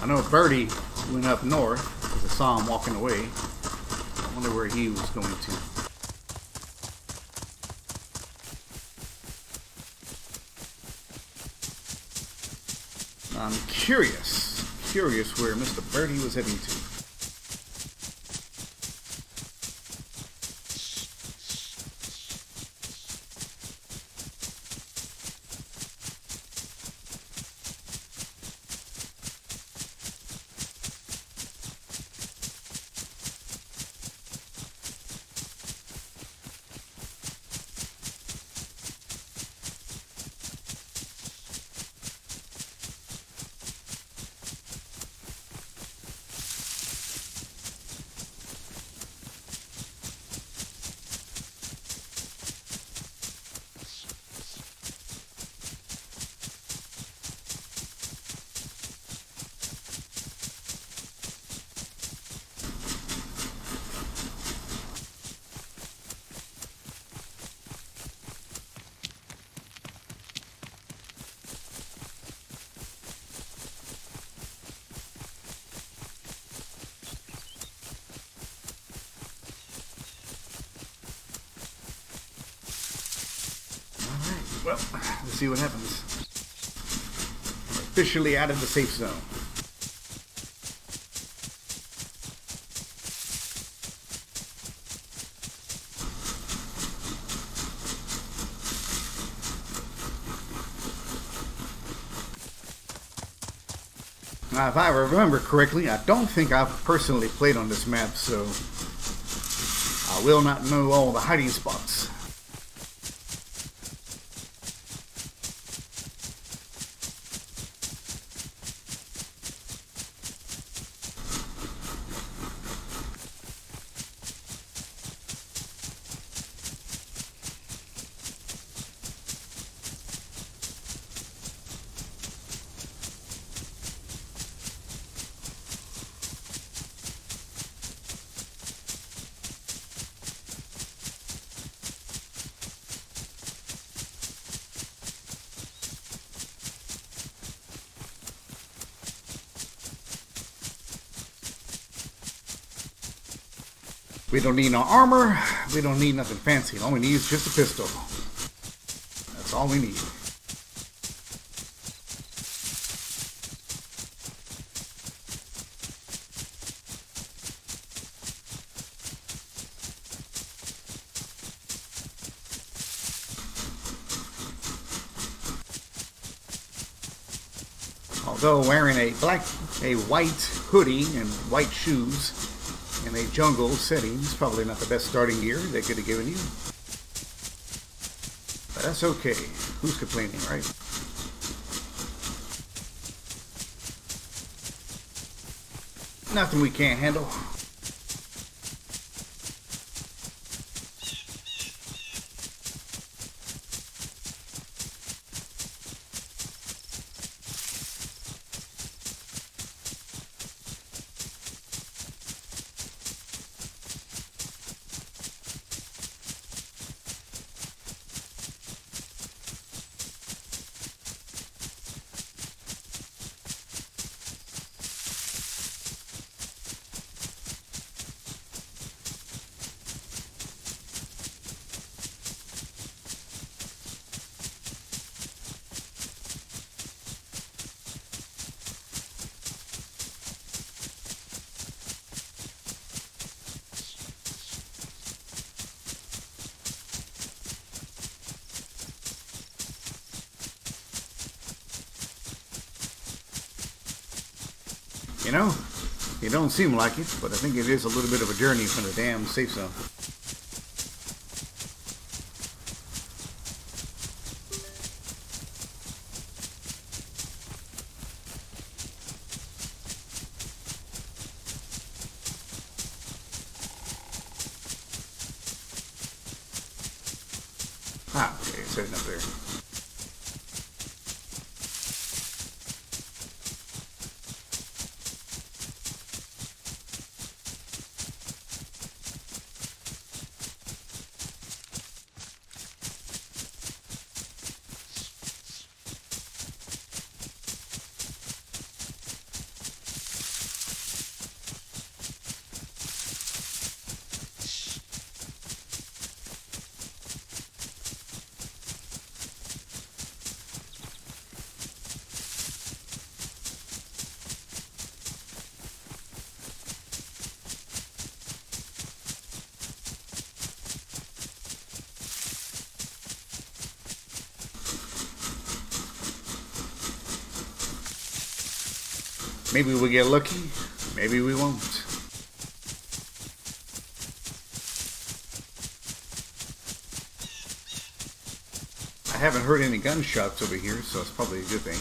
I know Birdie went up north because I saw him walking away. I wonder where he was going to. I'm curious where Mr. Birdie was heading to. Well, let's see what happens. We're officially out of the safe zone. Now, if I remember correctly, I don't think I've personally played on this map, so I will not know all the hiding spots. We don't need no armor. We don't need nothing fancy. All we need is just a pistol. That's all we need. Although wearing a white hoodie and white shoes in a jungle setting is probably not the best starting gear they could have given you. But that's okay. Who's complaining, right? Nothing we can't handle. You know, it don't seem like it, but I think it is a little bit of a journey from the damn safe zone. Ah, okay, it's sitting up there. Maybe we'll get lucky, maybe we won't. I haven't heard any gunshots over here, so it's probably a good thing.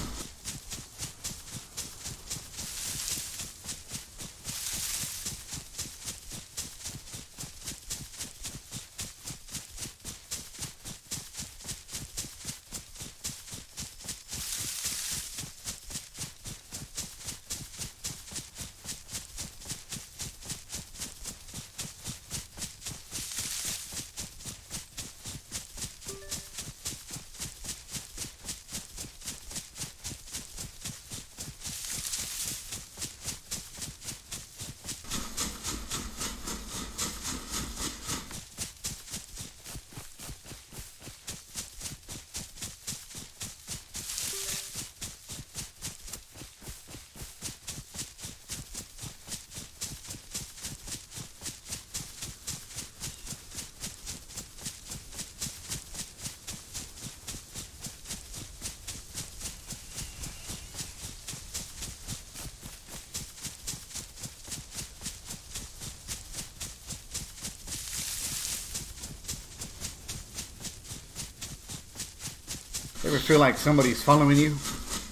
Ever feel like somebody's following you?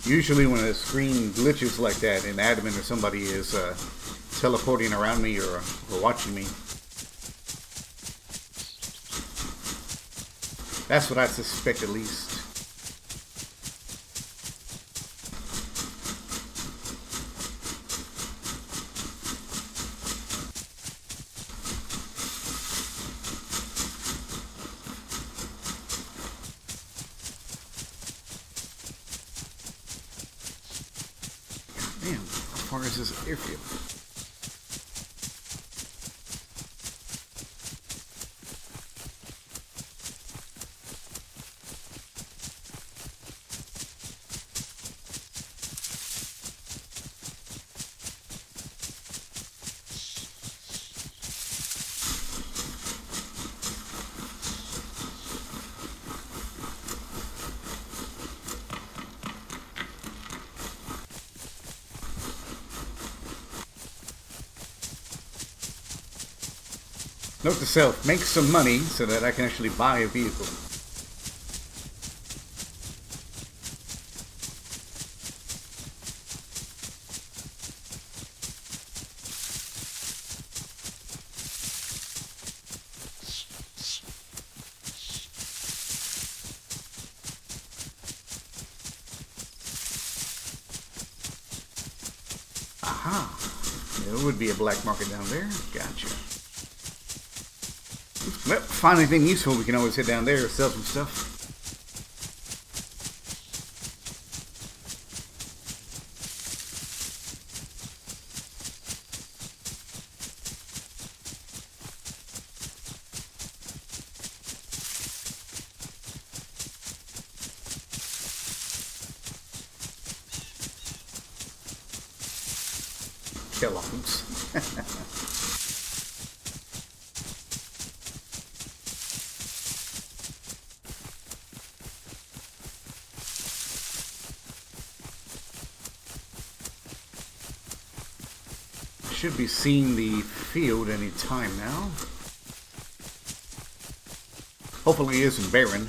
Usually when a screen glitches like that, an admin or somebody is teleporting around me or watching me. That's what I suspect, at least. Damn, how far is this airfield? Note to self, make some money so that I can actually buy a vehicle. Aha! There would be a black market down there. Gotcha. Well, find anything useful, we can always head down there and sell some stuff. Kellogg's. Should be seeing the field any time now. Hopefully it isn't barren.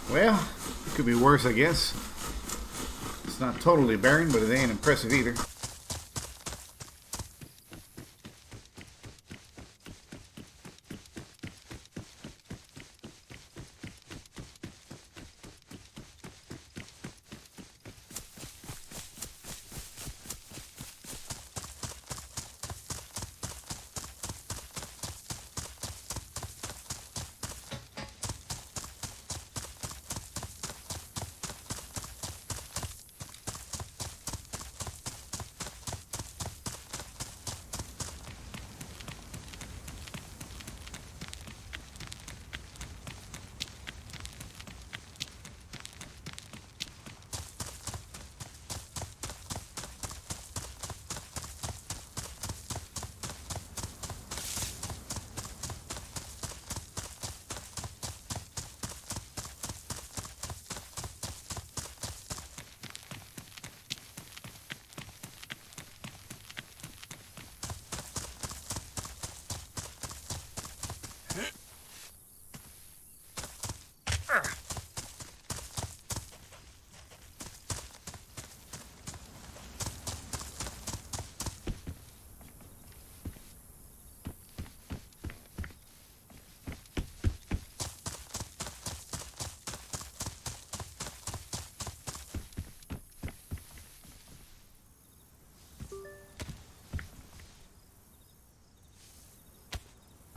Well, it could be worse, I guess. It's not totally barren, but it ain't impressive either.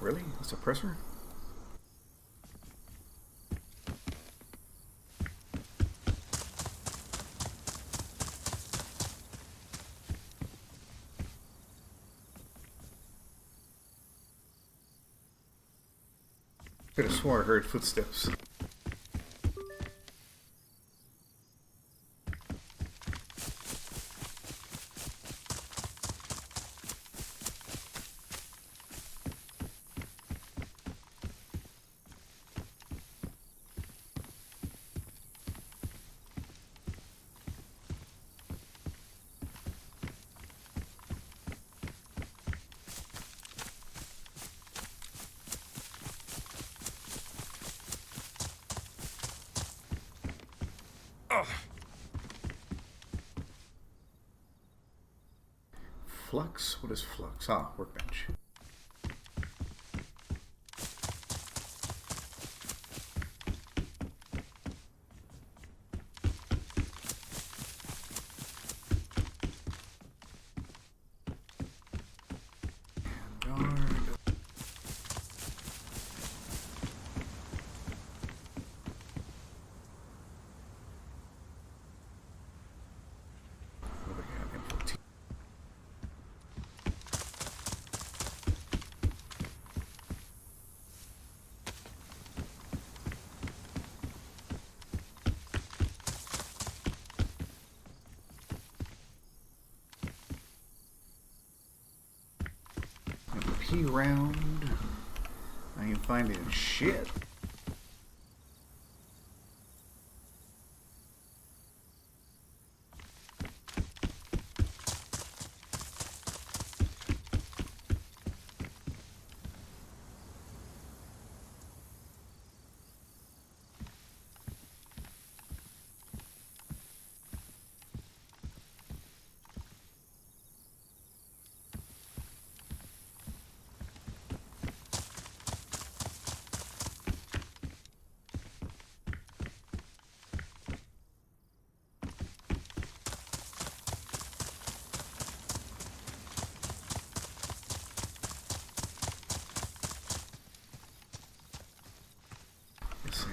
Really? A suppressor? Could have swore I heard footsteps. Flux? What is flux? Ah, workbench. Key round. I ain't finding shit. Let's see.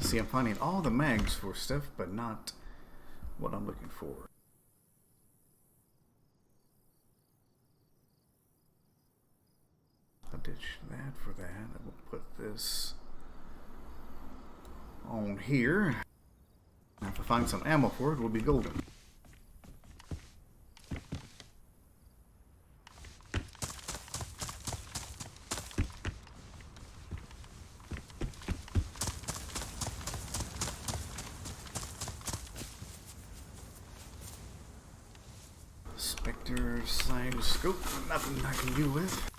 See, I'm finding all the mags for stuff, but not what I'm looking for. I'll ditch that for that. I will put this on here. If I find some ammo for it, we'll be golden. Vector side scope, nothing I can do with.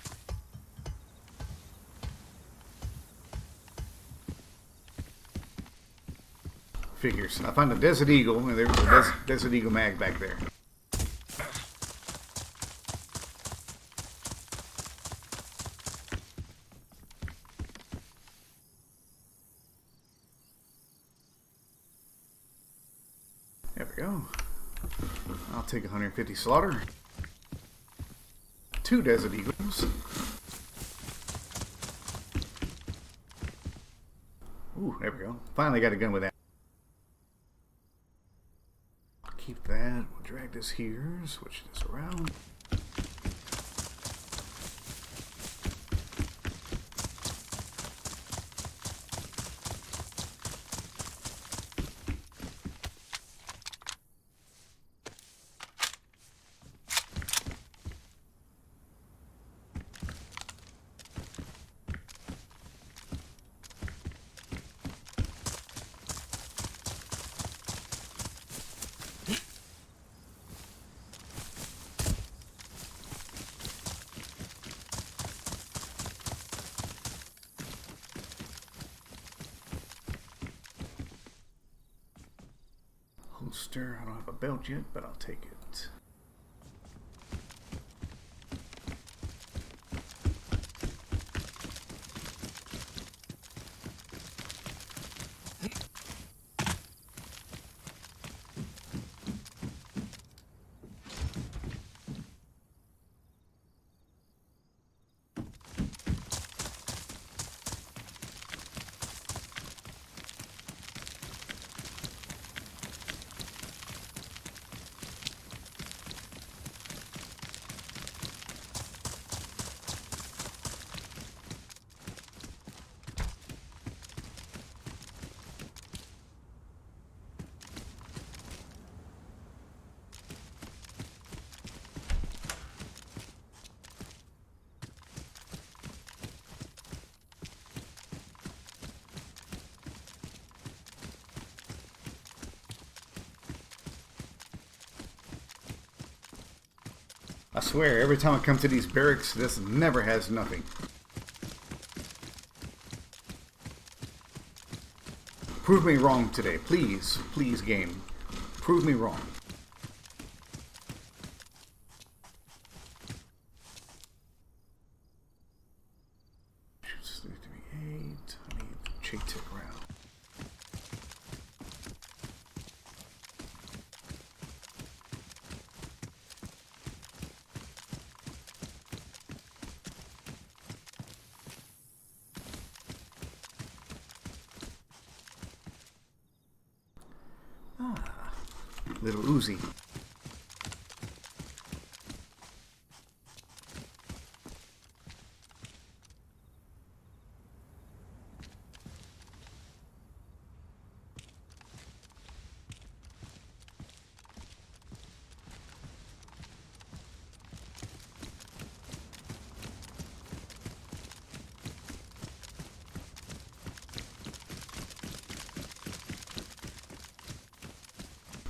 Figures. I found a Desert Eagle, and there was a Desert Eagle mag back there. There we go. I'll take 150 slaughter. 2 Desert Eagles. Ooh, there we go. Finally got a gun with that. I'll keep that. We'll drag this here, switch this around. Holster. I don't have a belt yet, but I'll take it. I swear, every time I come to these barracks, this never has nothing. Prove me wrong today. Please, please, game. Prove me wrong. I need J-Tech round. Little Uzi.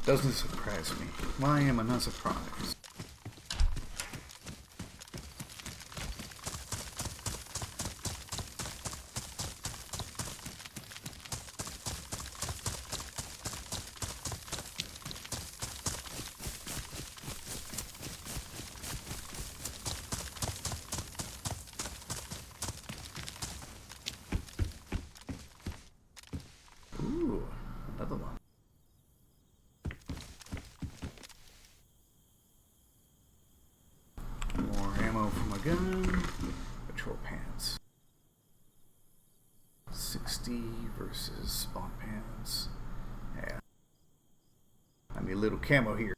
Doesn't surprise me. Why am I not surprised? Ooh, another one. Gun, patrol pants. 60 versus spawn pants. Yeah. I need a little camo here.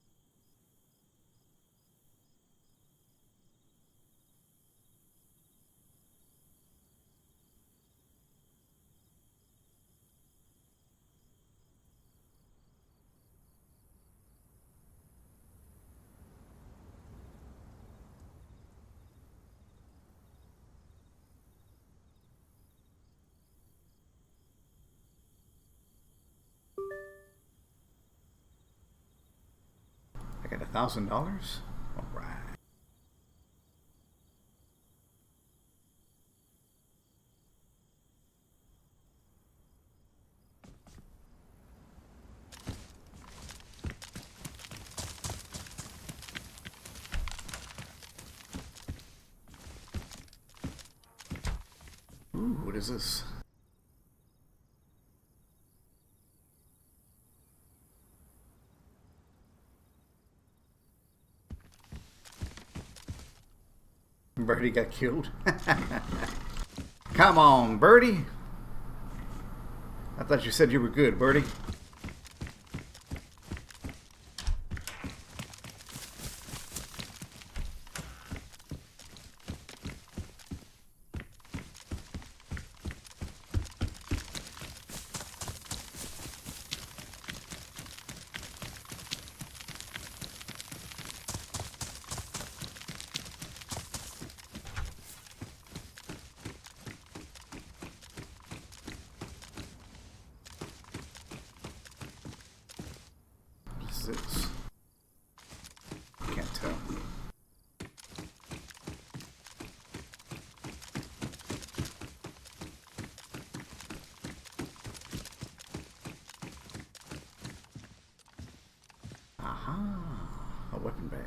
I got $1,000. All Ooh, what is this? Birdie got killed. Come on, Birdie. I thought you said you were good, Birdie. This? Can't tell. Aha, a weapon bag.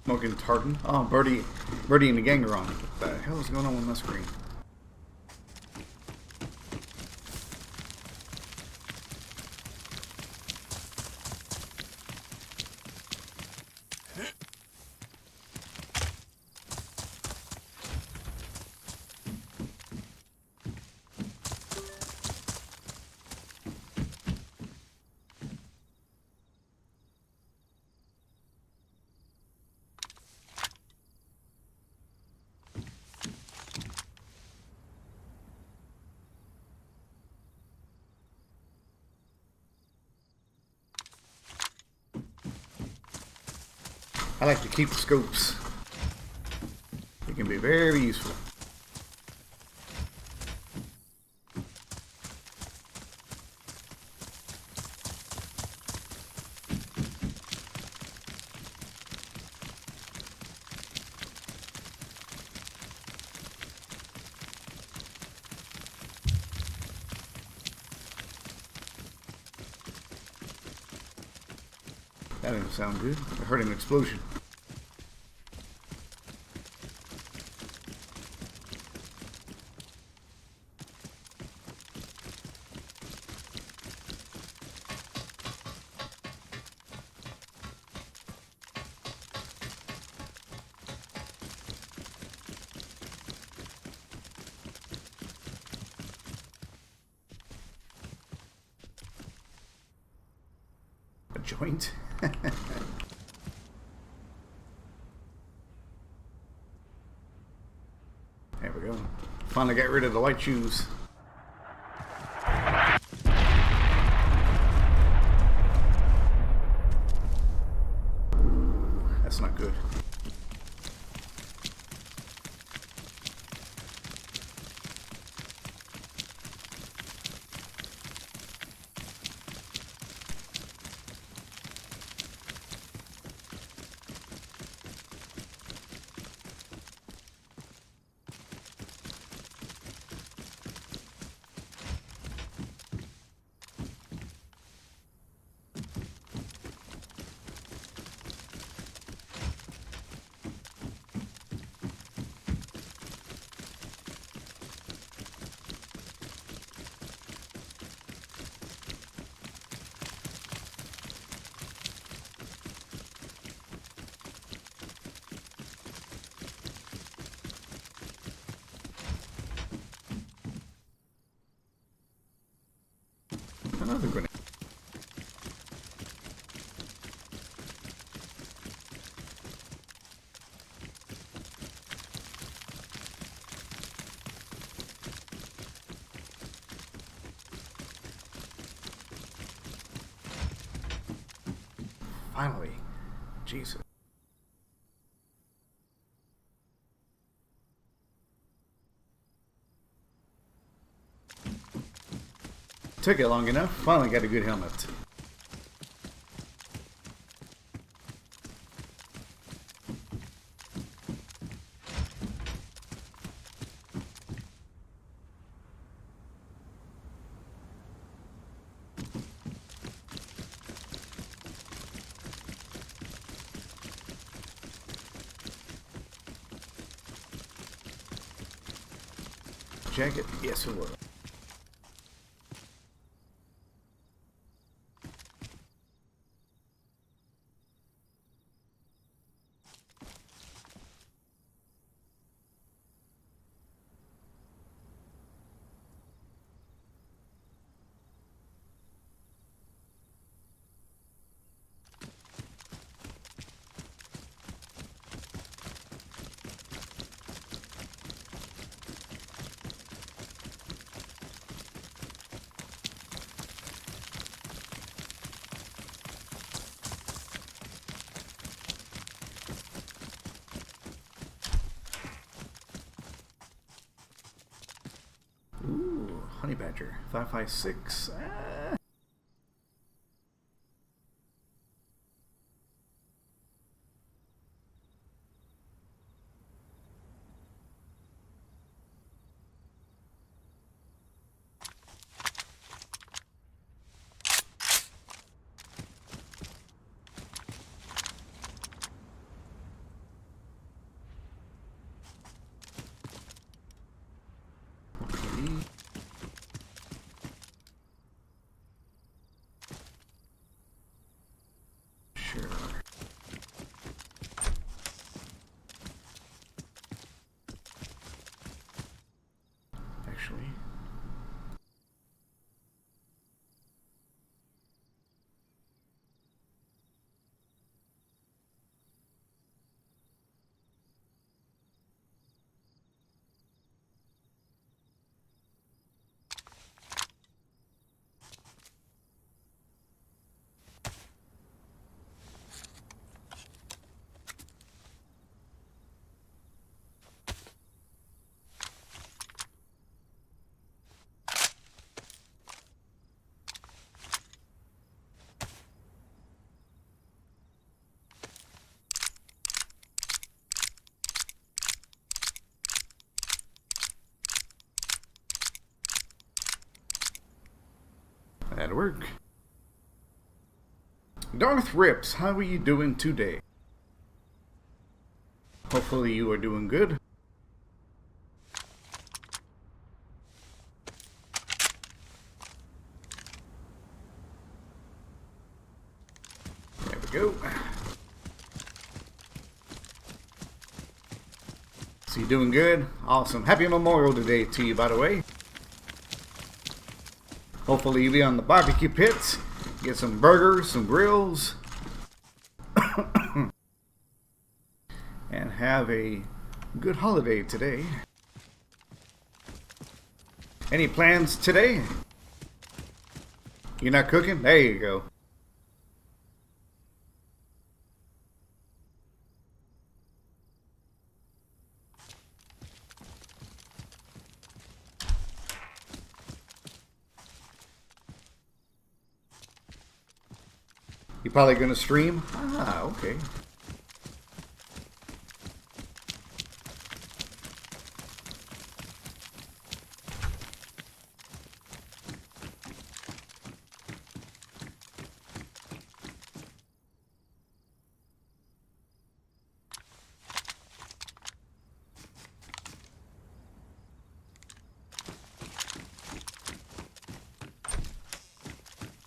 Smoking tartan. Oh, Birdie and the gang are on. What the hell is going on with my screen? I like to keep the scopes. They can be very useful. That didn't sound good. I heard an explosion. A joint? There we go. Finally got rid of the white shoes. That's not good. Another grenade. Finally. Jesus. Took it long enough. Finally got a good helmet. jacket? Yes, it was. Ooh, honey badger, 556. Okay. Sure. Actually. That'll work. Darth Rips, how are you doing today? Hopefully you are doing good. There we go. So you doing good? Awesome. Happy Memorial Day to you, by the way. Hopefully you'll be on the barbecue pits. Get some burgers, some grills. And have a good holiday today. Any plans today? You're not cooking? There you go. You're probably going to stream? Ah, okay.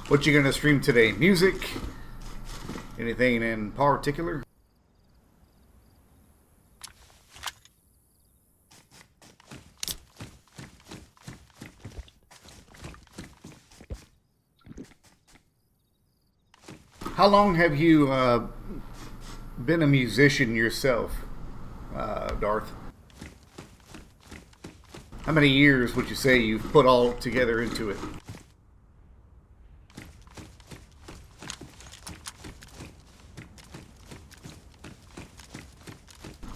What you going to stream today? Music? Anything in particular? How long have you been a musician yourself, Darth? How many years would you say you've put all together into it?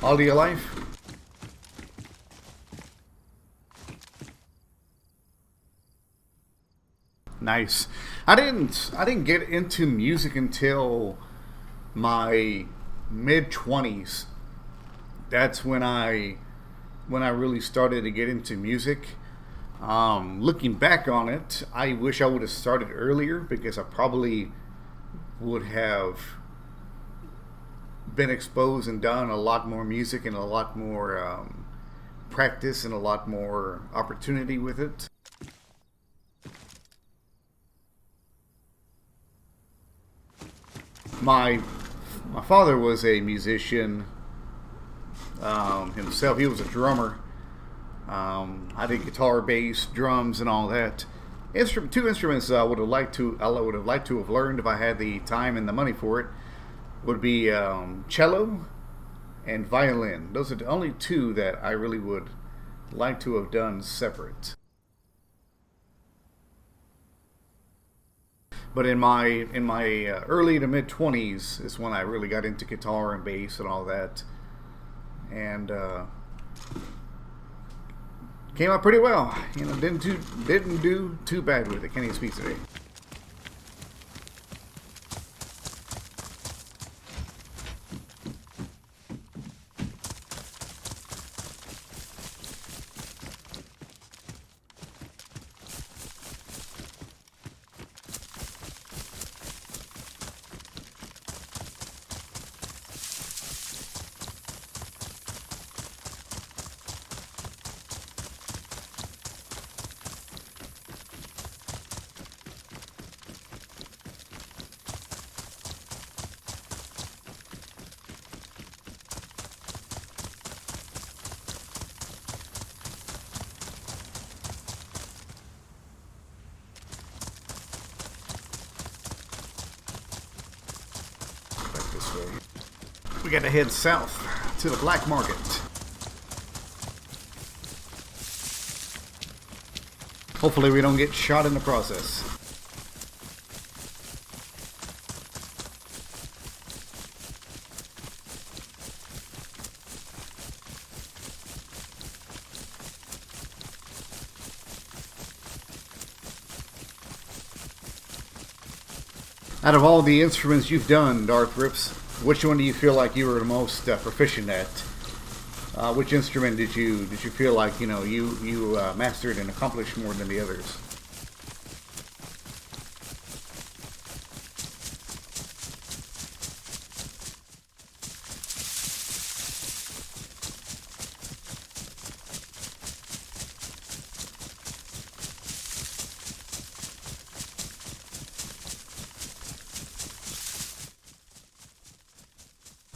All of your life? Nice. I didn't get into music until my mid-20s. That's when I really started to get into music. Looking back on it, I wish I would have started earlier because I probably would have been exposed and done a lot more music and a lot more practice and a lot more opportunity with it. My father was a musician himself. He was a drummer. I did guitar, bass, drums, and all that. Two instruments I would have liked to have learned if I had the time and the money for it would be cello and violin. Those are the only two that I really would like to have done separate. But in my early to mid 20s is when I really got into guitar and bass and all that, and came out pretty well. You know, didn't do too bad with it. Can't even speak today. This way. We gotta head south to the black market. Hopefully we don't get shot in the process. Out of all the instruments you've done, Darth Rips, which one do you feel like you were the most proficient at? Which instrument did you feel like you mastered and accomplished more than the others?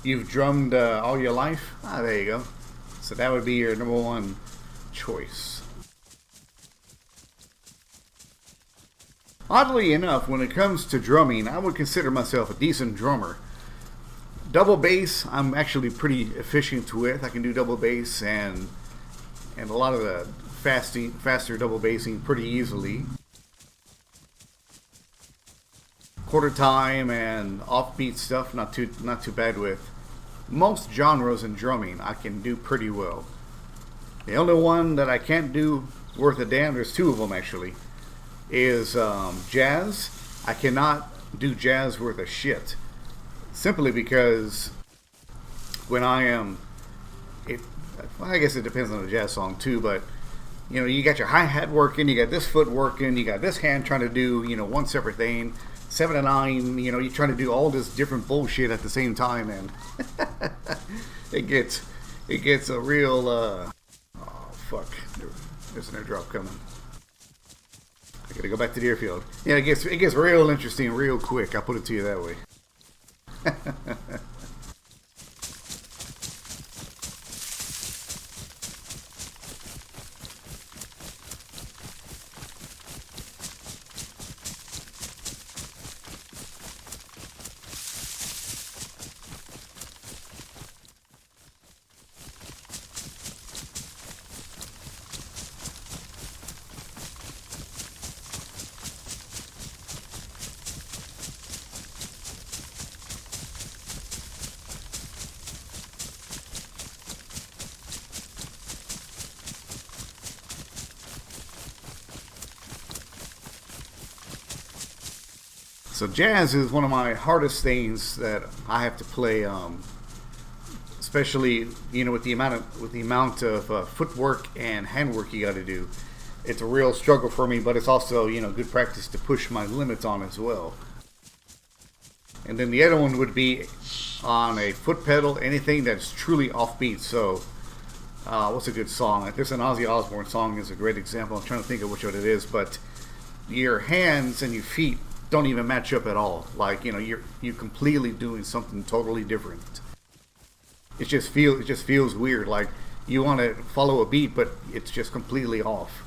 You've drummed all your life? Ah, there you go. So that would be your number one choice. Oddly enough, when it comes to drumming, I would consider myself a decent drummer. Double bass, I'm actually pretty efficient with. I can do double bass and a lot of the faster double bassing pretty easily. Quarter time and offbeat stuff, not too bad with. Most genres in drumming I can do pretty well. The only one that I can't do worth a damn, there's two of them actually, is jazz. I cannot do jazz worth a shit. Simply because when I guess it depends on the jazz song too, but you know, you got your hi-hat working, you got this foot working, you got this hand trying to do, one separate thing. 7 to 9, you're trying to do all this different bullshit at the same time, and it gets a real oh fuck, there's an airdrop coming. I gotta go back to the airfield. Yeah, it gets real interesting real quick. I'll put it to you that way. So jazz is one of my hardest things that I have to play, especially with the amount of footwork and handwork you got to do. It's a real struggle for me, but it's also good practice to push my limits on as well. And then the other one would be on a foot pedal, anything that's truly offbeat. So What's a good song? There's an Ozzy Osbourne song is a great example. I'm trying to think of which one it is, but your hands and your feet don't even match up at all. Like, you're completely doing something totally different. It just feels weird. Like you want to follow a beat, but it's just completely off.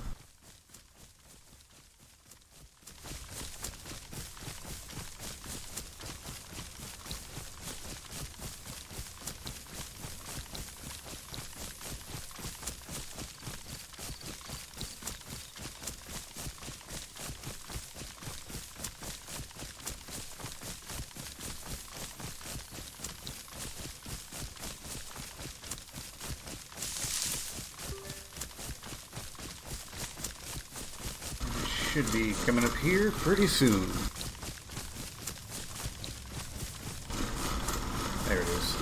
Should be coming up here pretty soon. There it is.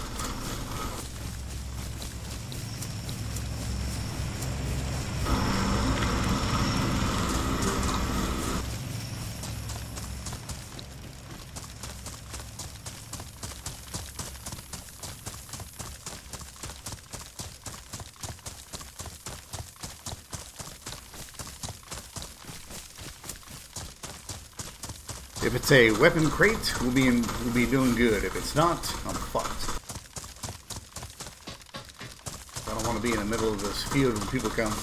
If it's a weapon crate, we'll be doing good. If it's not, I'm fucked. I don't want to be in the middle of this field when people come.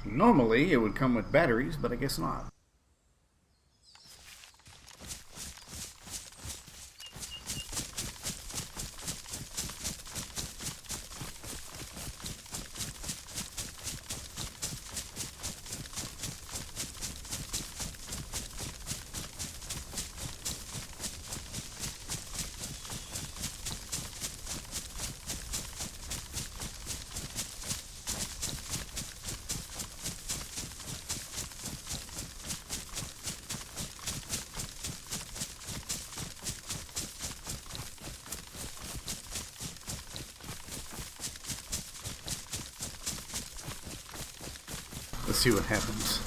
Normally it would come with batteries, but I guess not. Let's see what happens.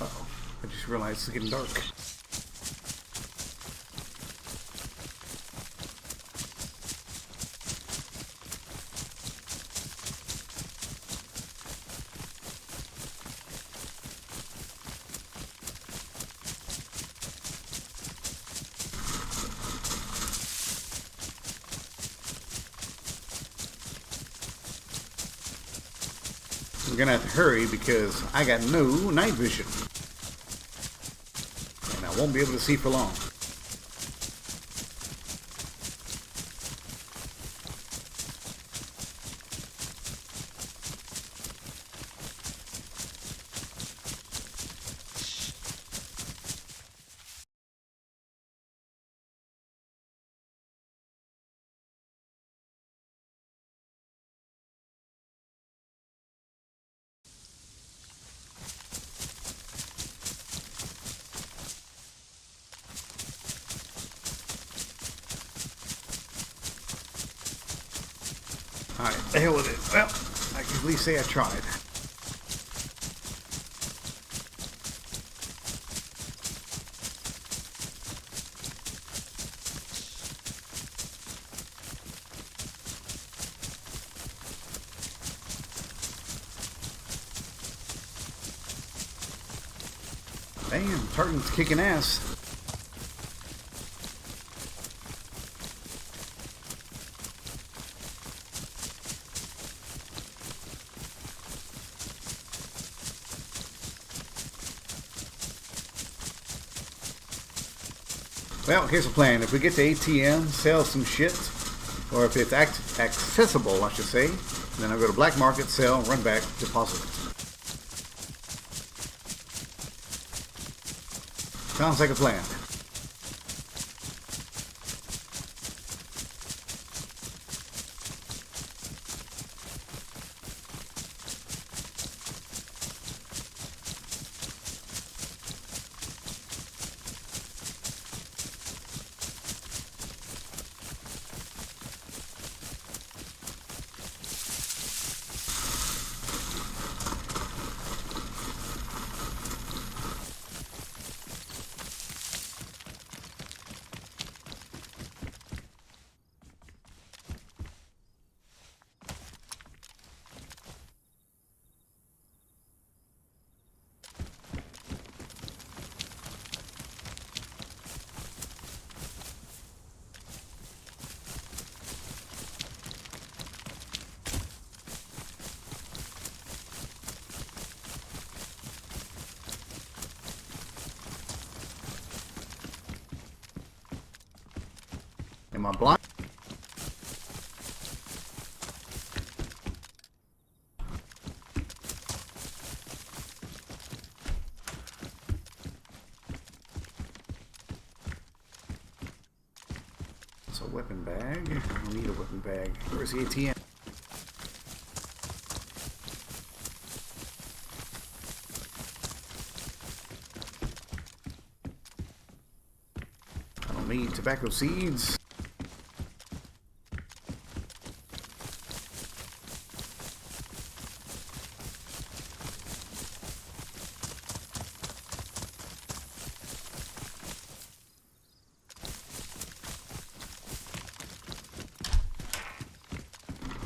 Uh-oh. I just realized it's getting dark. I'm gonna have to hurry because I got no night vision. And I won't be able to see for long. Alright, the hell with it. Well, I can at least say I tried. Damn, Tartan's kicking ass. Well, here's a plan. If we get to ATM, sell some shit, or if it's accessible, I should say, then I'll go to black market, sell, run back, deposit it. Sounds like a plan. Am I blind? It's a weapon bag. I don't need a weapon bag. Where's the ATM? me tobacco seeds.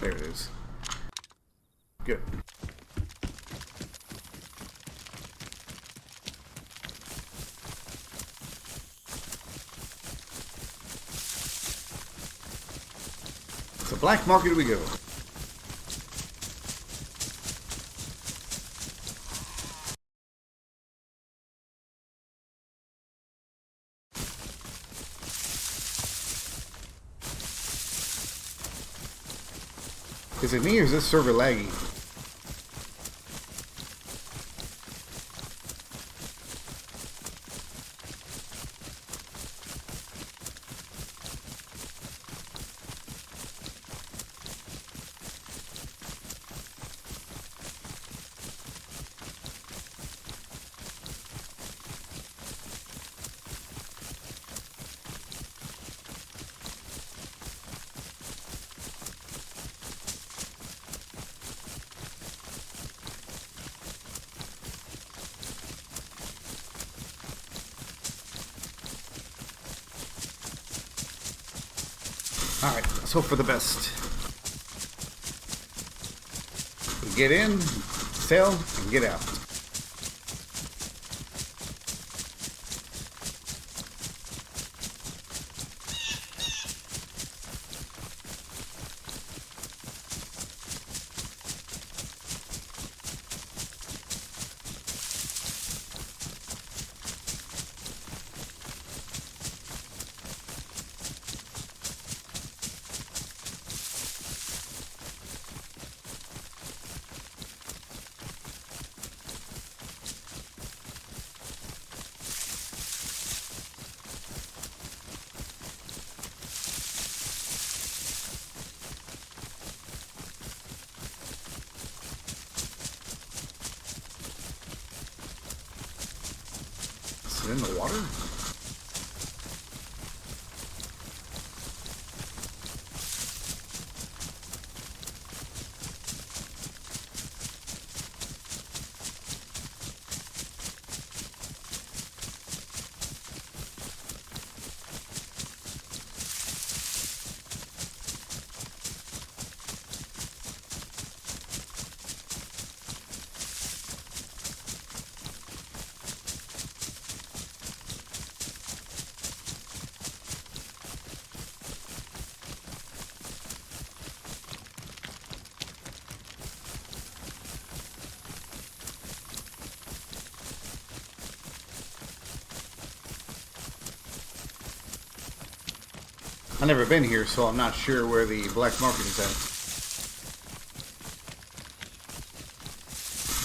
There it is. Good. So black market we go. Is it me or is this server laggy? Alright, let's hope for the best. We get in, sell, and get out. Is it in the water? I've never been here, so I'm not sure where the black market is at.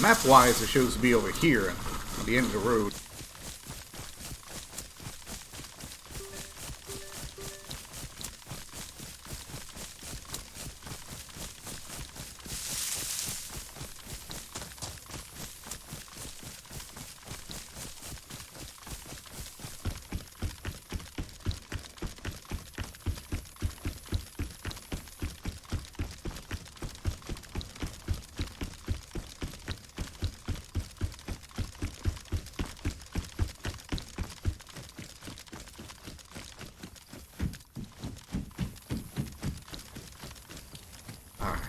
Map-wise, it shows to be over here, at the end of the road. Alright.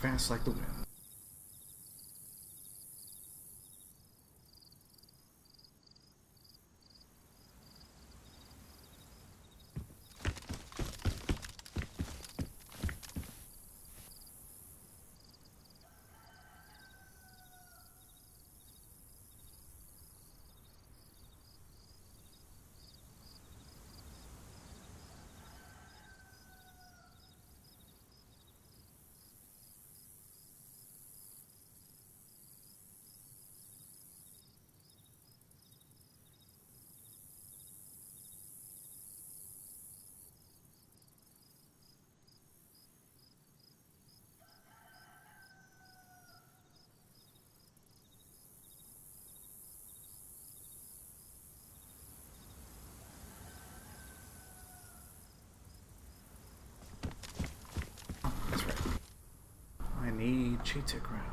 Fast like the wind. Cheetah ground.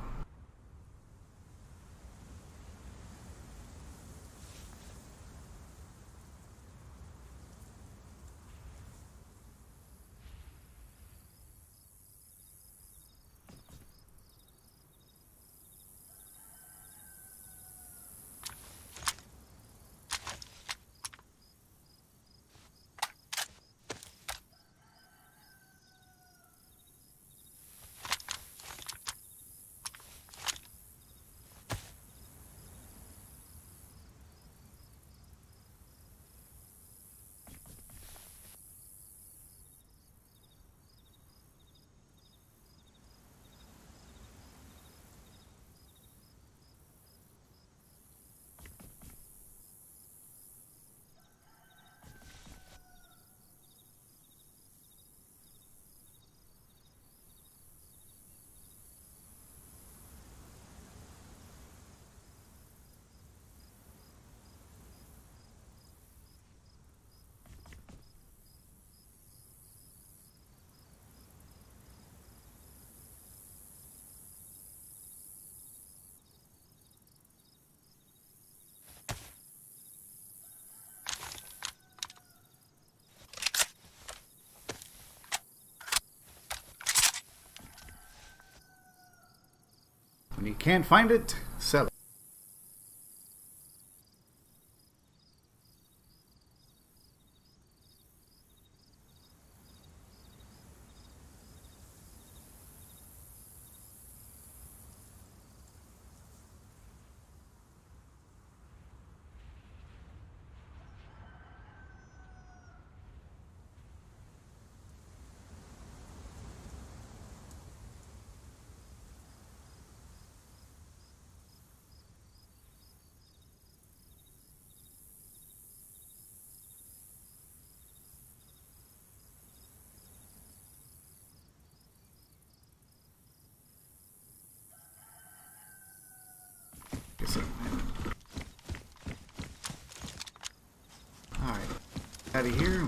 When you can't find it, sell it. Alright, out of here.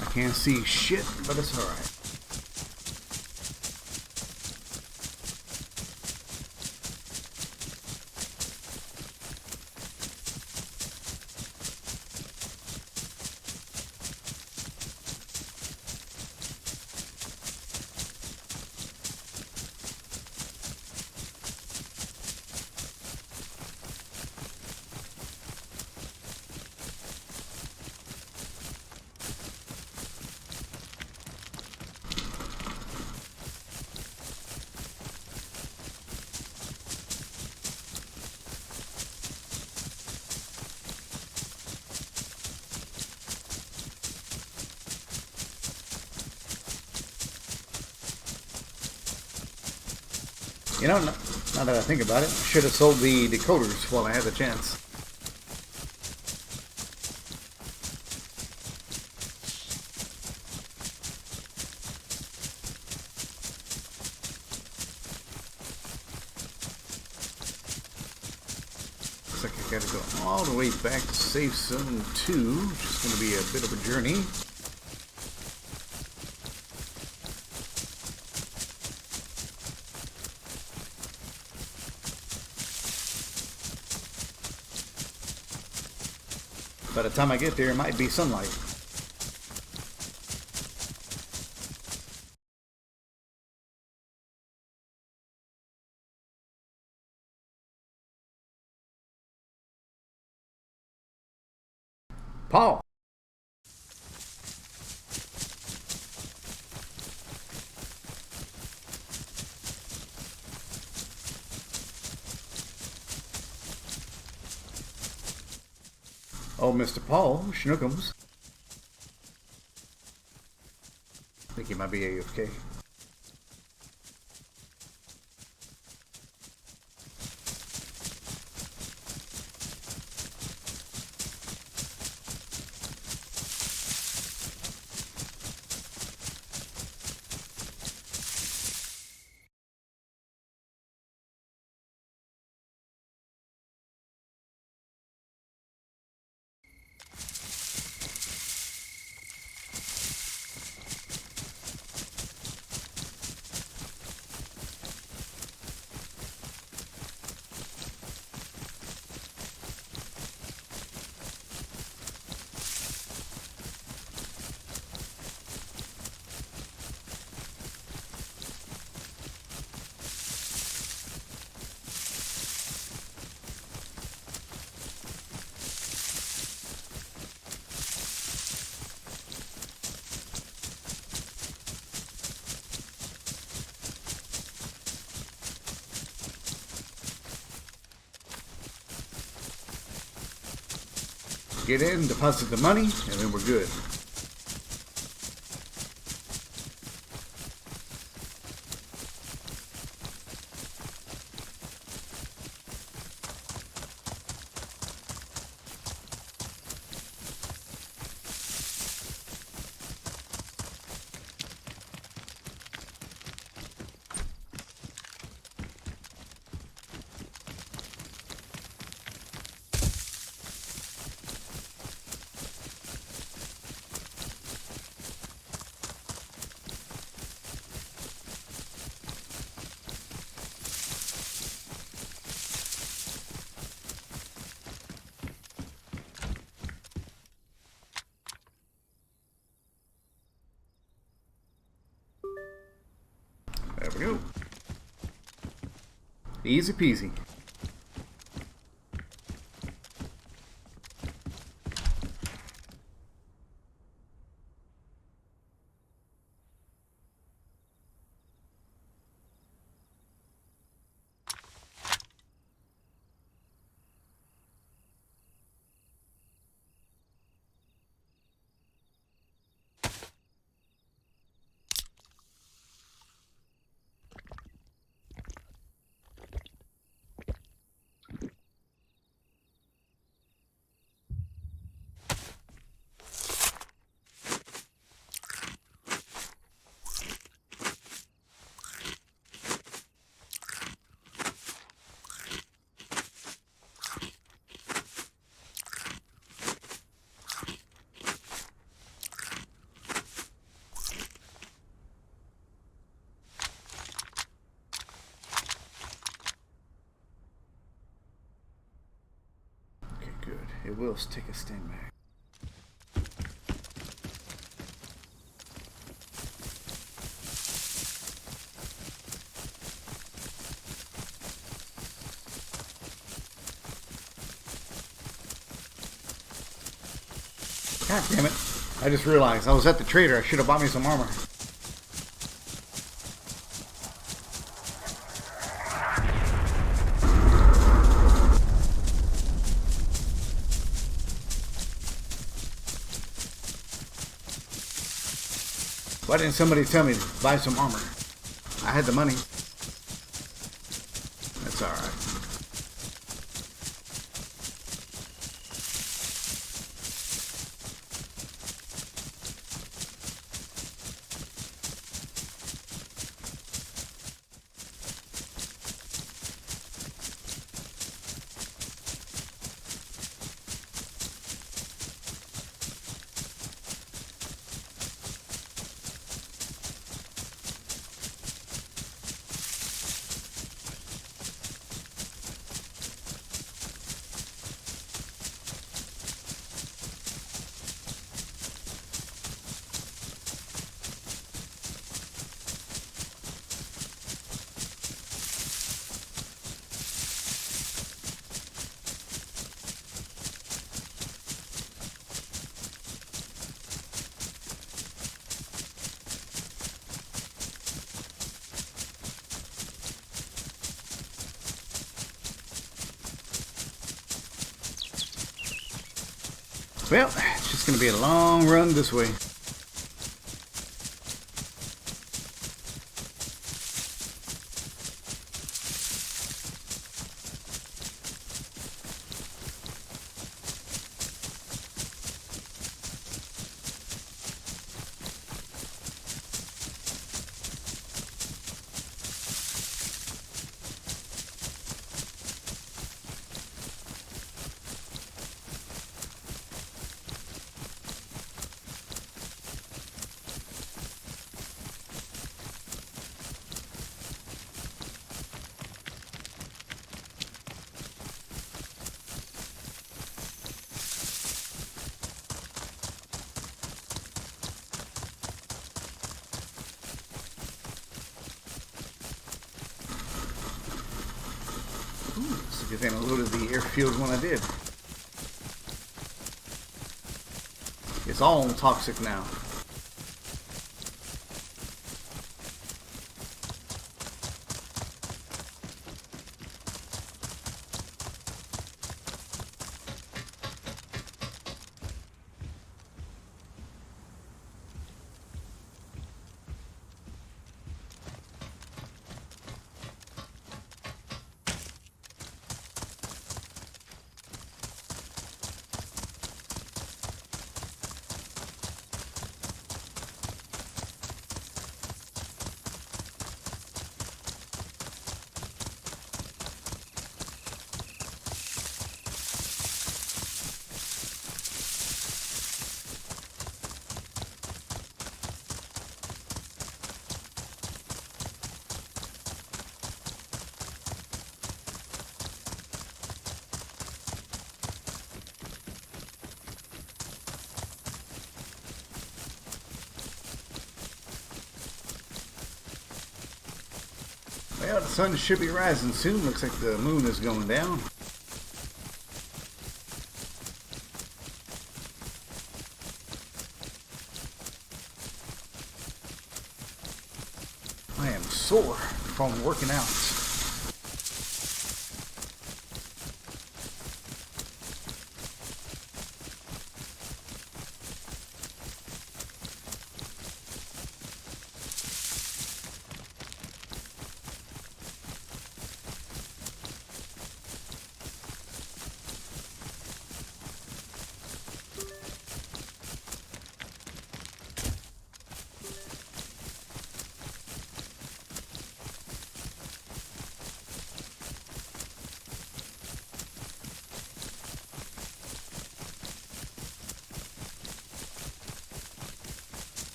I can't see shit, but it's alright. You know, now that I think about it, I should have sold the decoders while I had the chance. Looks like I gotta go all the way back to Safe Zone 2, which is going to be a bit of a journey. By the time I get there, it might be sunlight. Paul! Oh, Mr. Paul Schnookums. I think he might be AFK. Get in, deposit the money, and then we're good. There we go. Easy peasy. Good. It will take a stand back. God damn it. I just realized I was at the trader. I should have bought me some armor. Why didn't somebody tell me to buy some armor? I had the money. That's alright. Well, it's just going to be a long run this way. It's a good thing I loaded the airfield when I did. It's all toxic now. Yeah, the sun should be rising soon. Looks like the moon is going down. I am sore from working out.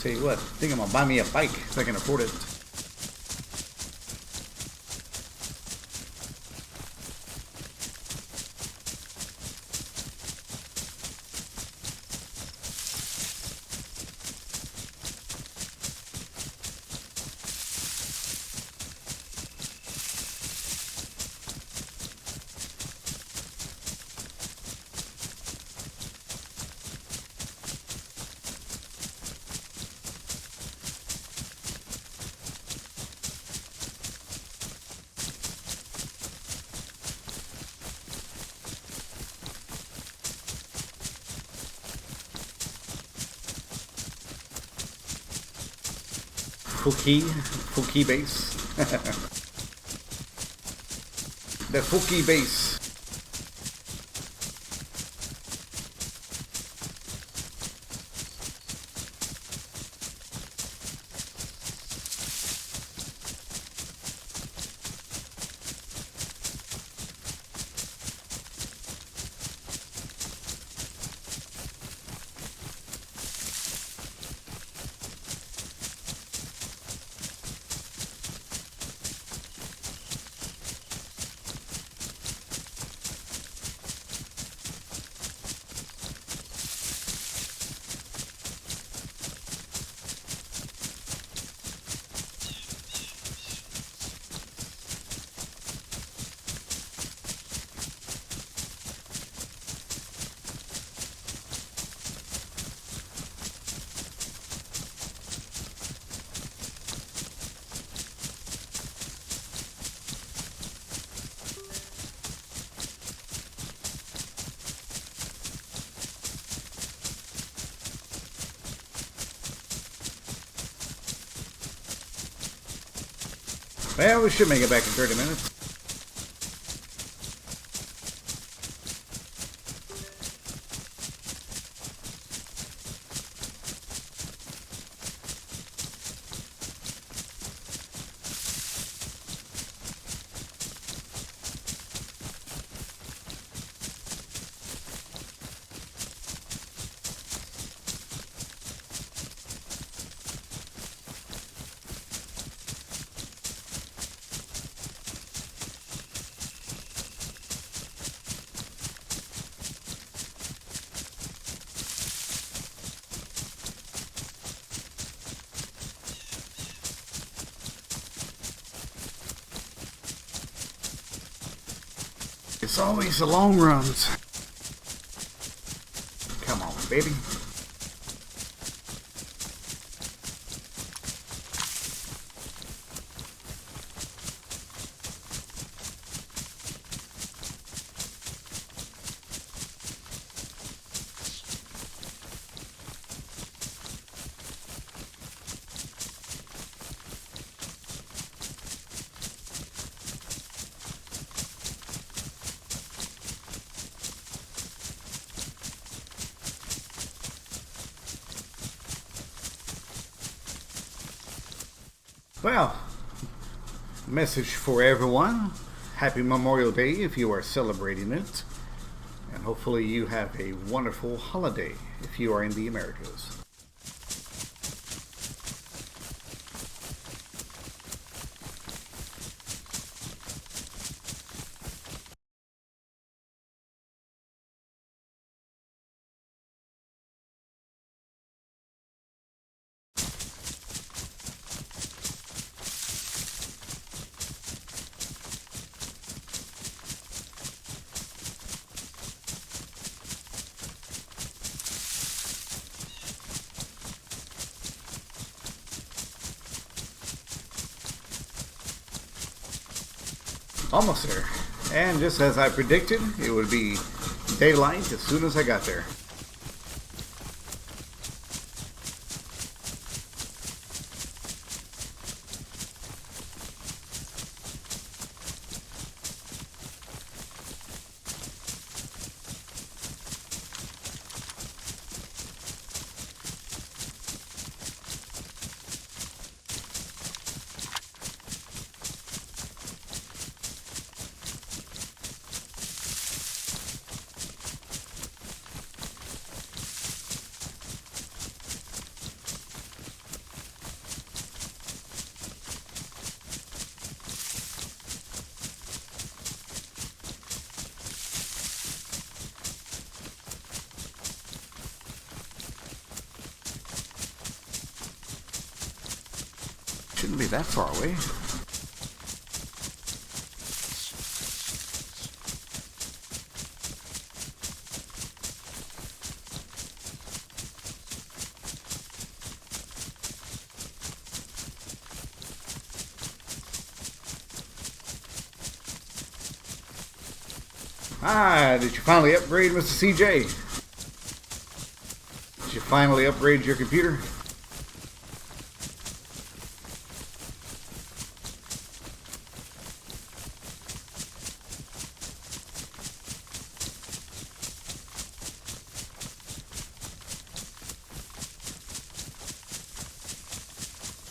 Tell you what, I think I'm gonna buy me a bike if I can afford it. Fookie bass. The Fookie bass. Well, we should make it back in 30 minutes. It's always the long runs. Come on, baby. Well, message for everyone. Happy Memorial Day if you are celebrating it. And hopefully you have a wonderful holiday if you are in the Americas. Almost there. And just as I predicted, it would be daylight as soon as I got there. Shouldn't be that far away. Ah, did you finally upgrade, Mr. CJ? Did you finally upgrade your computer?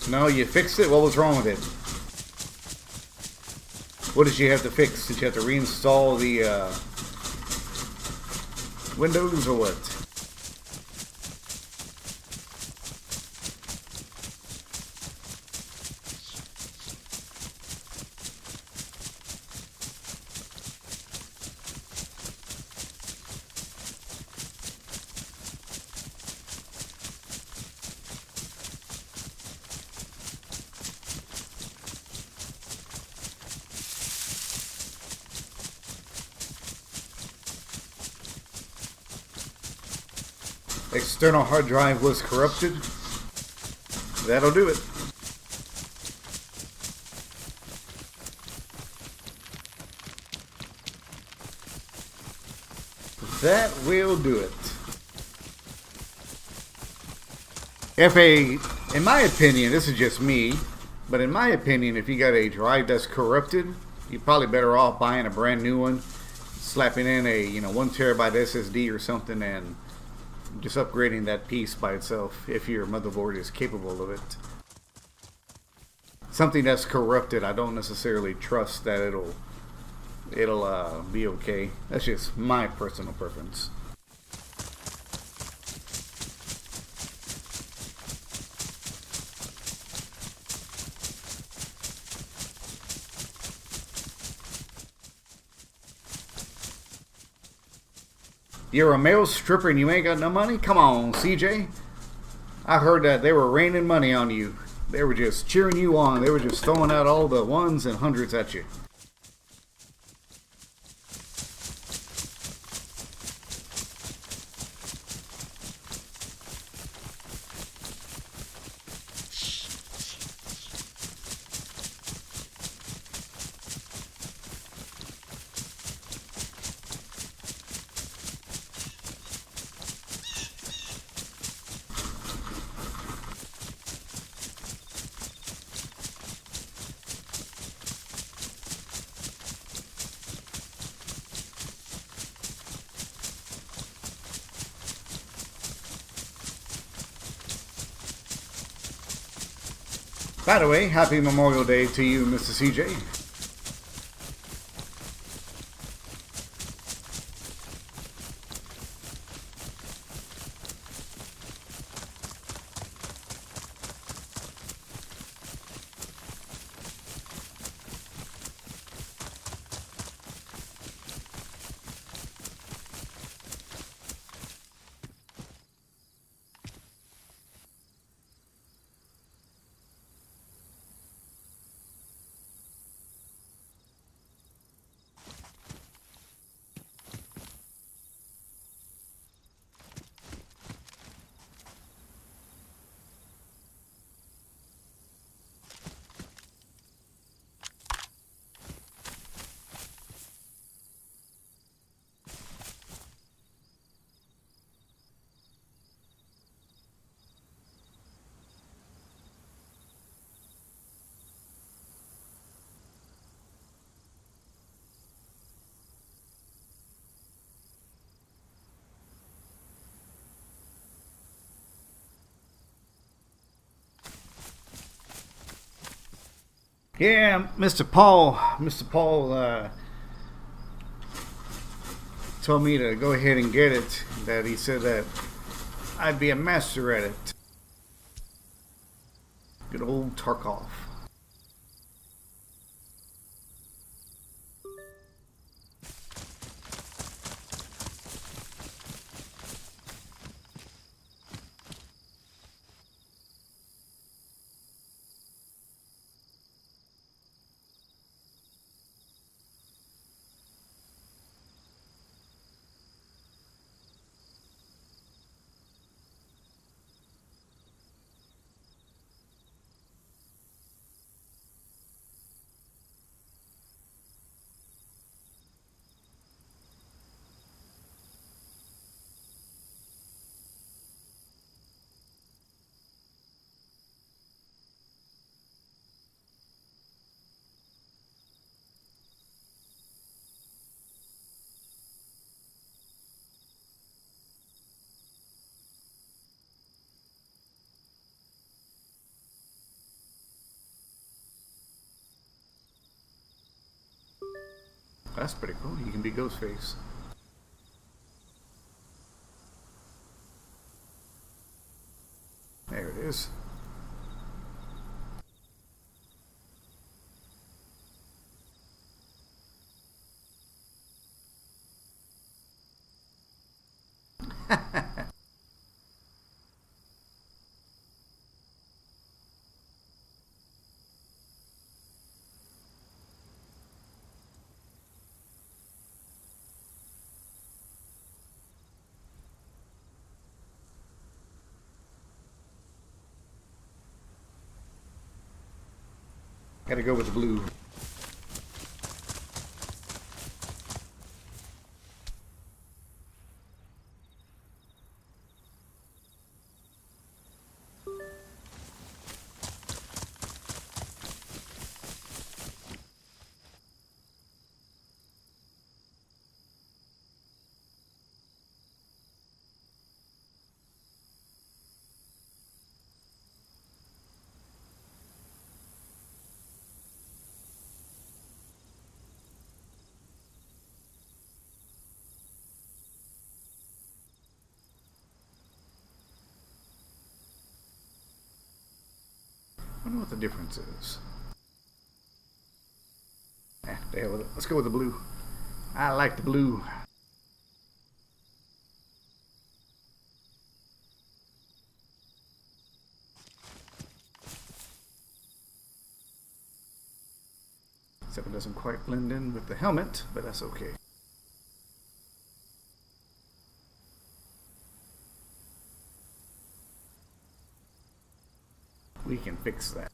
No, you fixed it? What was wrong with it? What did you have to fix? Did you have to reinstall the Windows or what? External hard drive was corrupted. That'll do it. That will do it. In my opinion, this is just me, but in my opinion, if you got a drive that's corrupted, you're probably better off buying a brand new one, slapping in a 1 terabyte SSD or something, and just upgrading that piece by itself if your motherboard is capable of it. Something that's corrupted, I don't necessarily trust that it'll be okay. That's just my personal preference. You're a male stripper and you ain't got no money? Come on, CJ. I heard that they were raining money on you. They were just cheering you on. They were just throwing out all the ones and hundreds at you. By the way, happy Memorial Day to you, Mr. CJ. Yeah, Mr. Paul. Mr. Paul told me to go ahead and get it. That he said that I'd be a master at it. Good old Tarkov. That's pretty cool. You can be Ghostface. There it is. Gotta go with the blue. I wonder what the difference is. The hell with it. Let's go with the blue. I like the blue. Except it doesn't quite blend in with the helmet, but that's okay. We can fix that.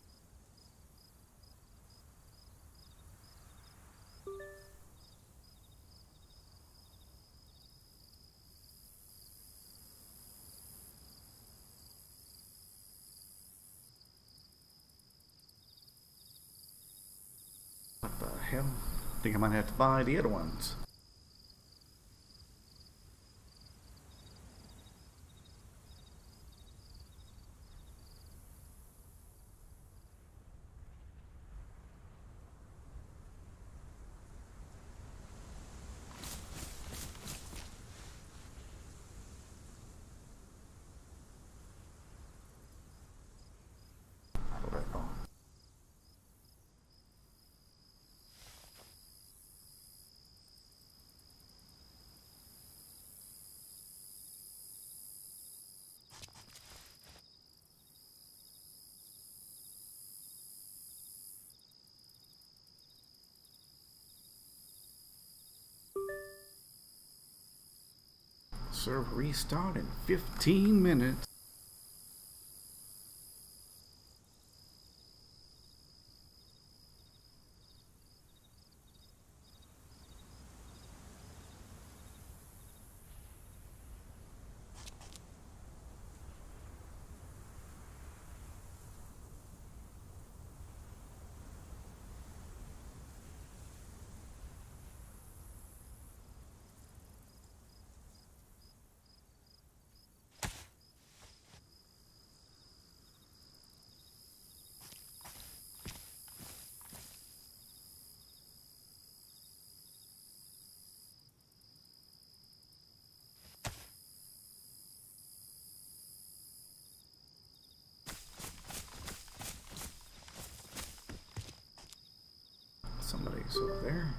What the hell? I think I might have to buy the other ones. server restart in 15 minutes. Somebody's over there.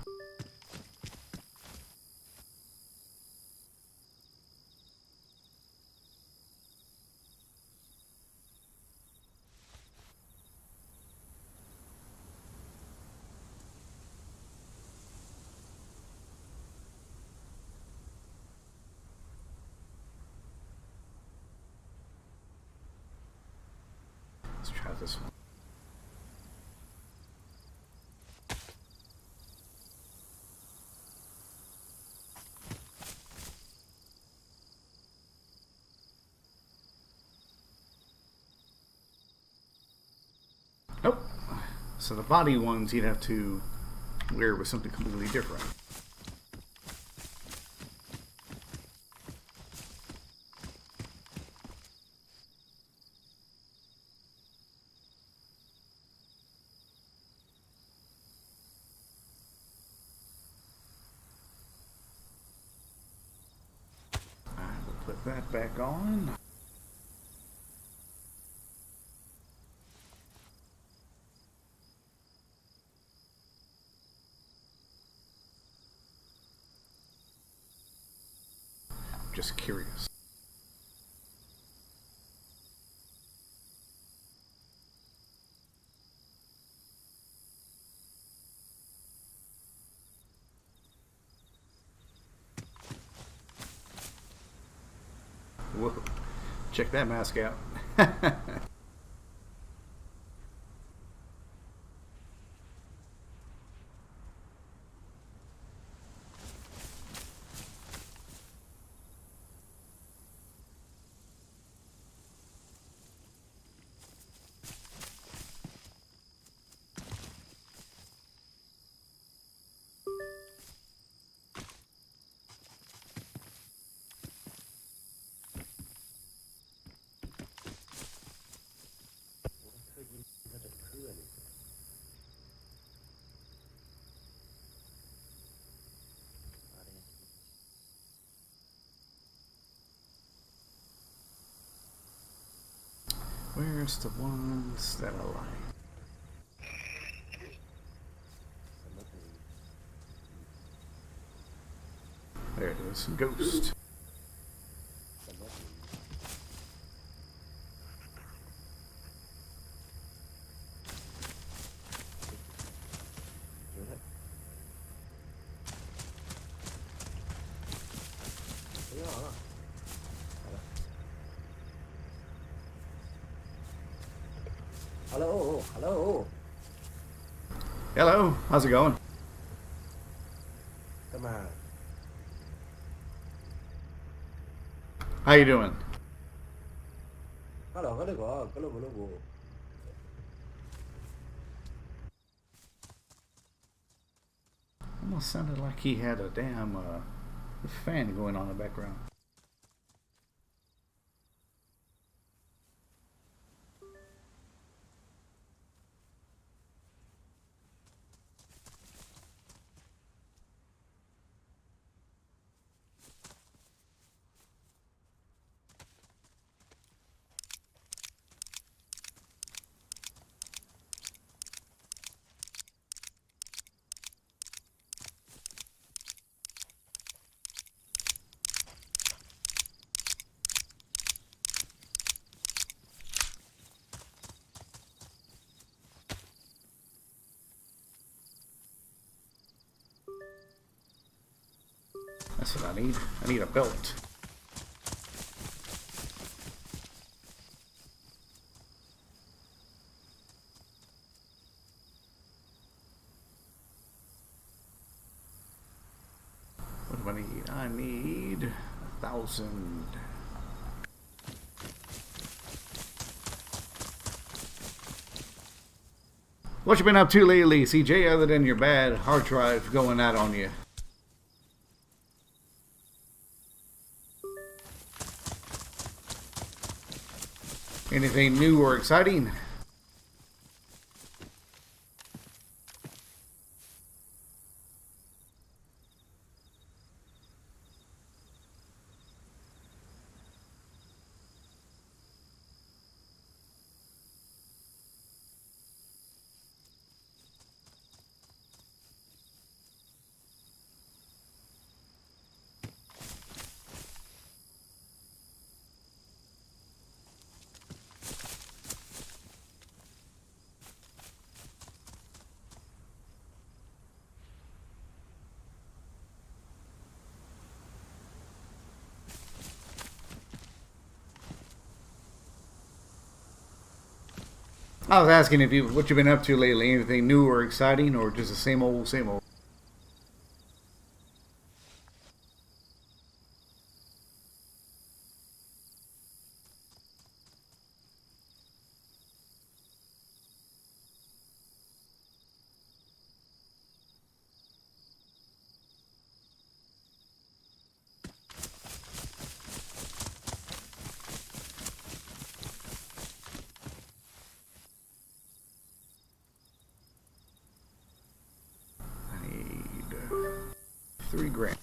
Let's try this one. Nope. So the body ones you'd have to wear with something completely different. I will put that back on. Just curious. Whoa. Check that mask out. Where's the ones that I like? There it is, Ghost. Hello, hello. Hello, how's it going? Come on. How you doing? Hello, hello, hello, hello. Almost sounded like he had a damn fan going on in the background. That's what I need. I need a belt. I need? I need 1,000. What you been up to lately, CJ, other than your bad hard drive going out on you? Anything new or exciting? I was asking if you what you've been up to lately. Anything new or exciting, or just the same old, same old? I need 3 grand.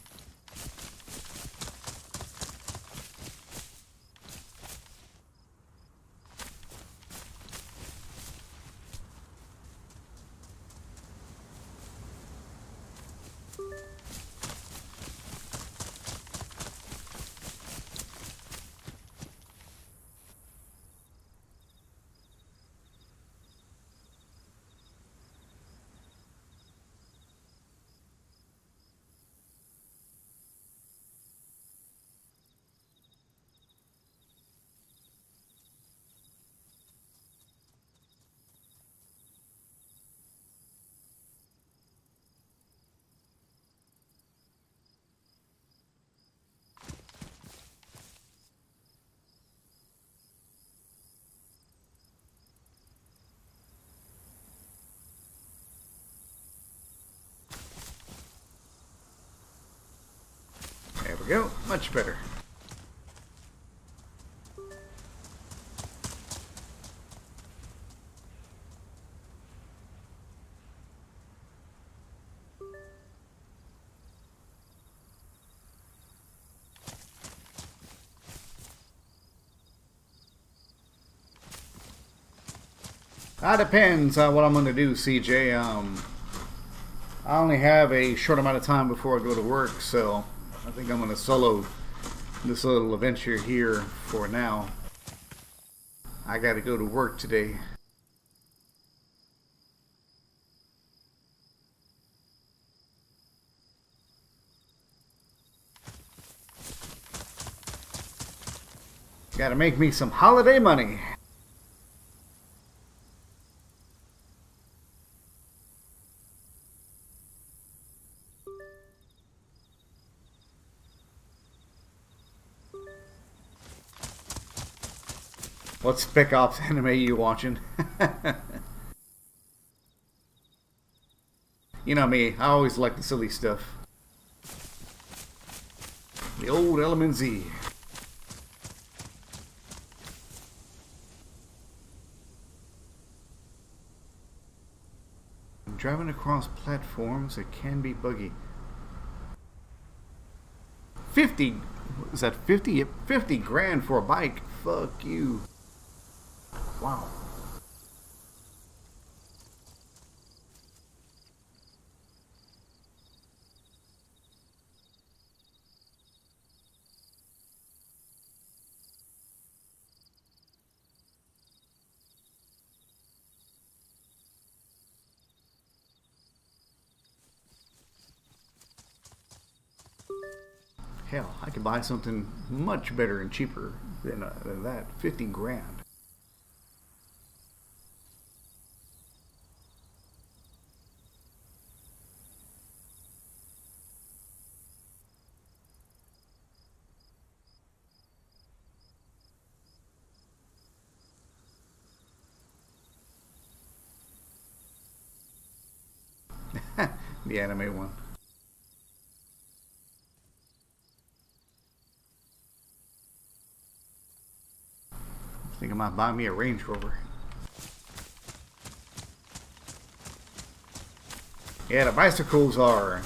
There we go. Much better. That depends on what I'm going to do, CJ. I only have a short amount of time before I go to work, so I think I'm going to solo this little adventure here for now. I got to go to work today. Got to make me some holiday money. What Spec Ops anime you watching? You know me, I always like the silly stuff. The old Element Z. Driving across platforms, it can be buggy. 50, is that 50? 50 grand for a bike? Fuck you. Wow. Hell, I could buy something much better and cheaper than that. 50 grand. The anime one. I think I might buy me a Range Rover. Yeah, the bicycles are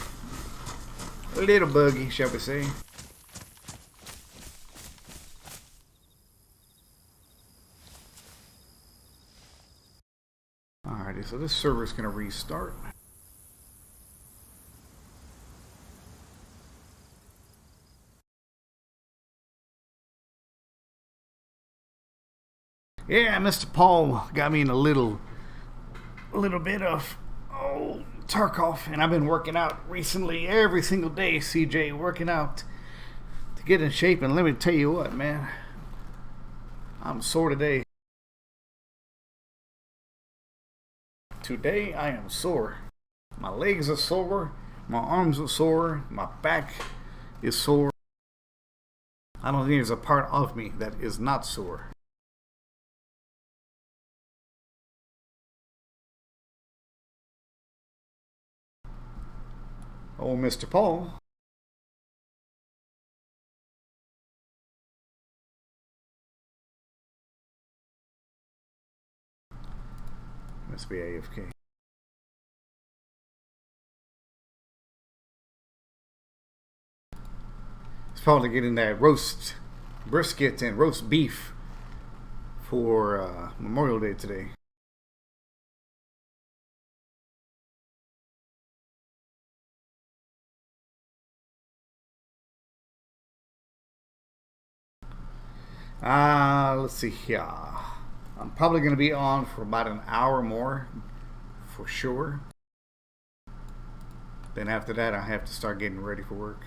a little buggy, shall we say. Alrighty, so this server is going to restart. Yeah, Mr. Paul got me in a little bit of Tarkov, and I've been working out recently every single day. CJ, working out to get in shape, and let me tell you what, man, I'm sore today. Today I am sore. My legs are sore, my arms are sore, my back is sore. I don't think there's a part of me that is not sore. Oh, Mr. Paul. Must be AFK. It's probably getting that roast brisket and roast beef for Memorial Day today. Let's see here. I'm probably going to be on for about an hour more, for sure. Then after that, I have to start getting ready for work.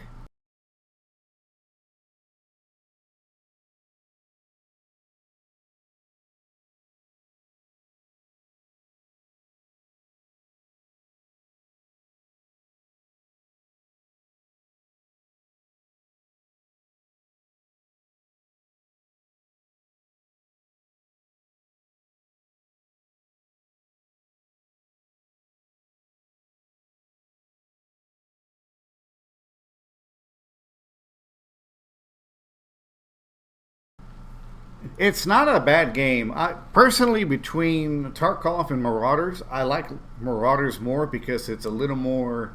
It's not a bad game. Personally, between Tarkov and Marauders, I like Marauders more because it's a little more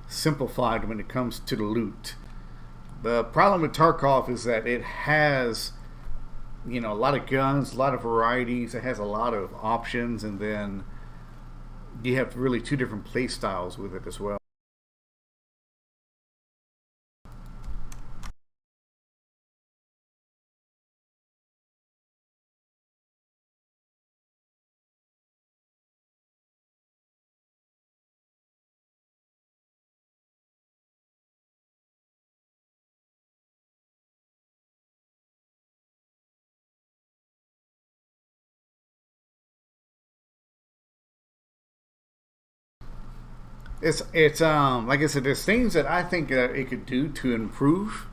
simplified when it comes to the loot. The problem with Tarkov is that it has, a lot of guns, a lot of varieties. It has a lot of options, and then you have really two different play styles with it as well. It's like I said, there's things that I think that it could do to improve.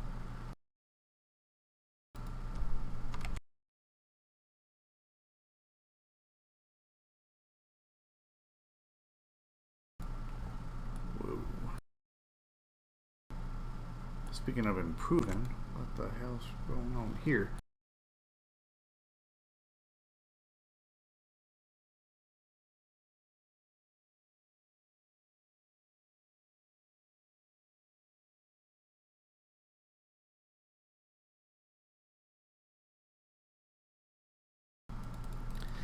Whoa. Speaking of improving, what the hell's going on here?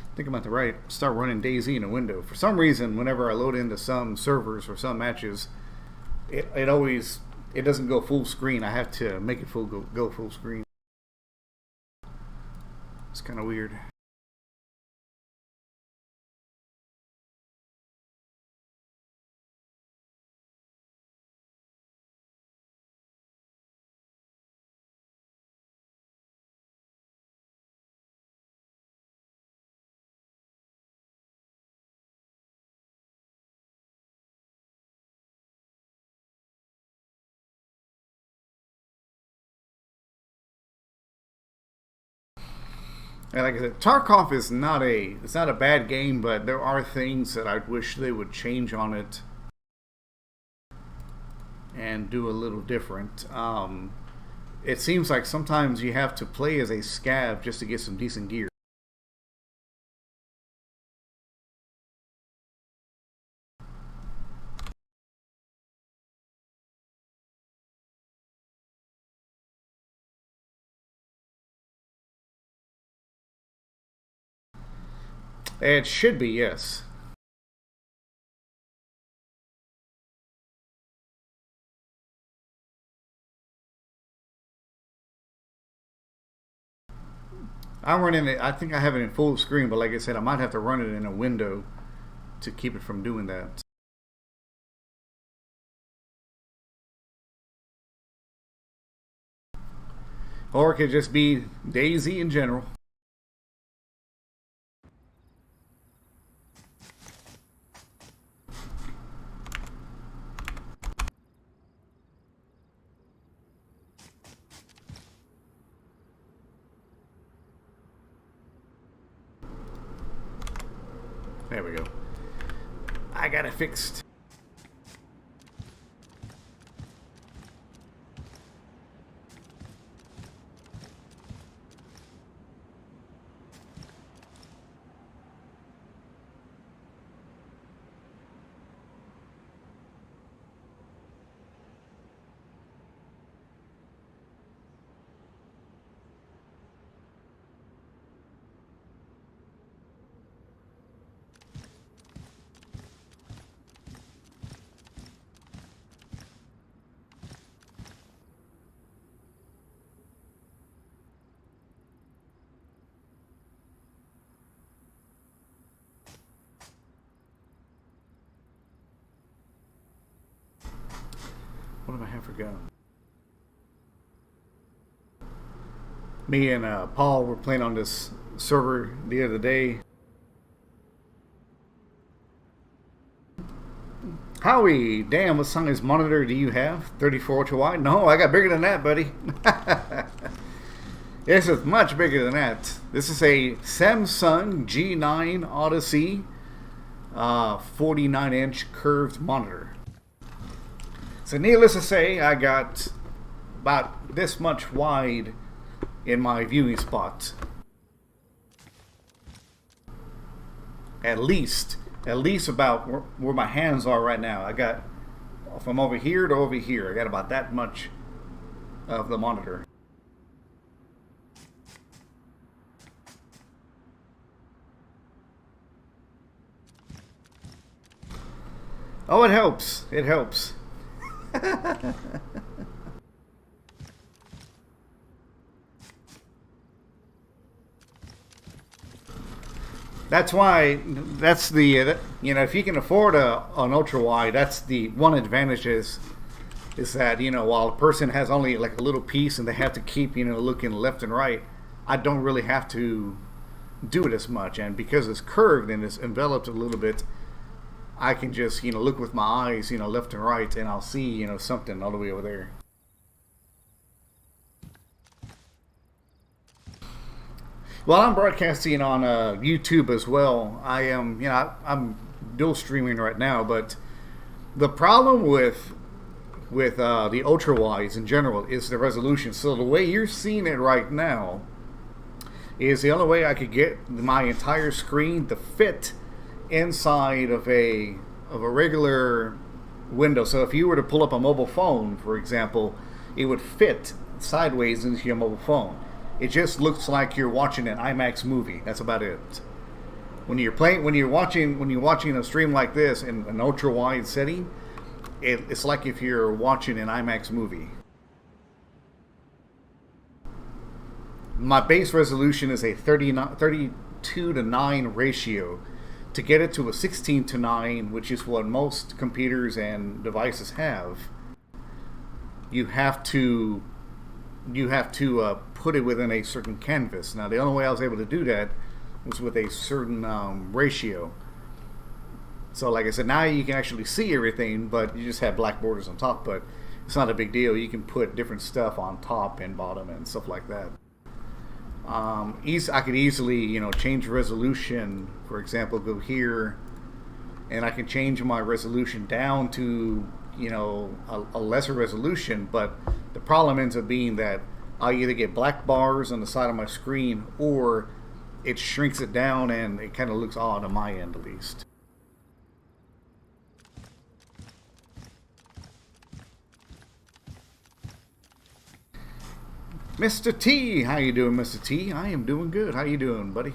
I think I'm about to start running DayZ in a window. For some reason, whenever I load into some servers or some matches, it always doesn't go full screen. I have to make it go full screen. It's kind of weird. And like I said, Tarkov is it's not a bad game, but there are things that I wish they would change on it and do a little different. It seems like sometimes you have to play as a scav just to get some decent gear. It should be, yes. I'm running it. I think I have it in full screen, but like I said, I might have to run it in a window to keep it from doing that. Or it could just be DayZ in general. There we go. I got it fixed. What do I have forgotten? Me and Paul were playing on this server the other day. Howie, damn, what size monitor do you have? 34 ultra wide? No, I got bigger than that, buddy. This is much bigger than that. This is a Samsung G9 Odyssey 49-inch curved monitor. So needless to say, I got about this much wide in my viewing spot. At least about where my hands are right now. I got from over here to over here. I got about that much of the monitor. Oh, it helps. It helps. That's why, that's the, you know, if you can afford an ultra wide, that's the one advantage is that, you know, while a person has only like a little piece and they have to keep, you know, looking left and right, I don't really have to do it as much. And because it's curved and it's enveloped a little bit, I can just, you know, look with my eyes, you know, left and right, and I'll see, you know, something all the way over there. Well, I'm broadcasting on YouTube as well. I am, you know, I'm dual streaming right now, but the problem with the ultra wides in general is the resolution. So the way you're seeing it right now is the only way I could get my entire screen to fit inside of a regular window. So if you were to pull up a mobile phone, for example, it would fit sideways into your mobile phone. It just looks like you're watching an IMAX movie. That's about it. When you're watching a stream like this in an ultra wide setting, it's like if you're watching an IMAX movie. My base resolution is a 32 to 9 ratio. To get it to a 16 to 9, which is what most computers and devices have, you have to put it within a certain canvas. Now, the only way I was able to do that was with a certain ratio. So, like I said, now you can actually see everything, but you just have black borders on top. But it's not a big deal. You can put different stuff on top and bottom and stuff like that. I could easily, you know, change resolution. For example, go here, and I can change my resolution down to a lesser resolution, but the problem ends up being that I either get black bars on the side of my screen or it shrinks it down and it kind of looks odd on my end at least. Mr. T, how you doing, Mr. T? I am doing good. How you doing, buddy?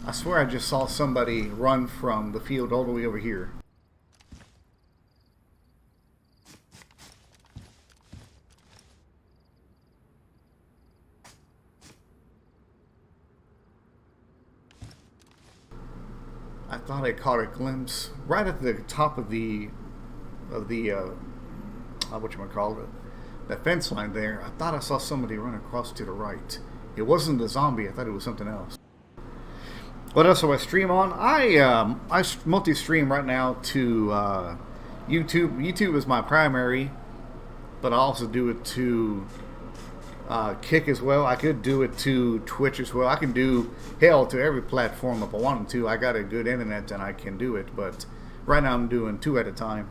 I swear I just saw somebody run from the field all the way over here. I thought I caught a glimpse right at the top of the whatchamacallit, that fence line there. I thought I saw somebody run across to the right. It wasn't the zombie. I thought it was something else. What else do I stream on? I multi-stream right now to YouTube. YouTube is my primary, but I also do it to Kick as well. I could do it to Twitch as well. I can do hell to every platform if I wanted to. I got a good internet and I can do it, but right now I'm doing 2 at a time.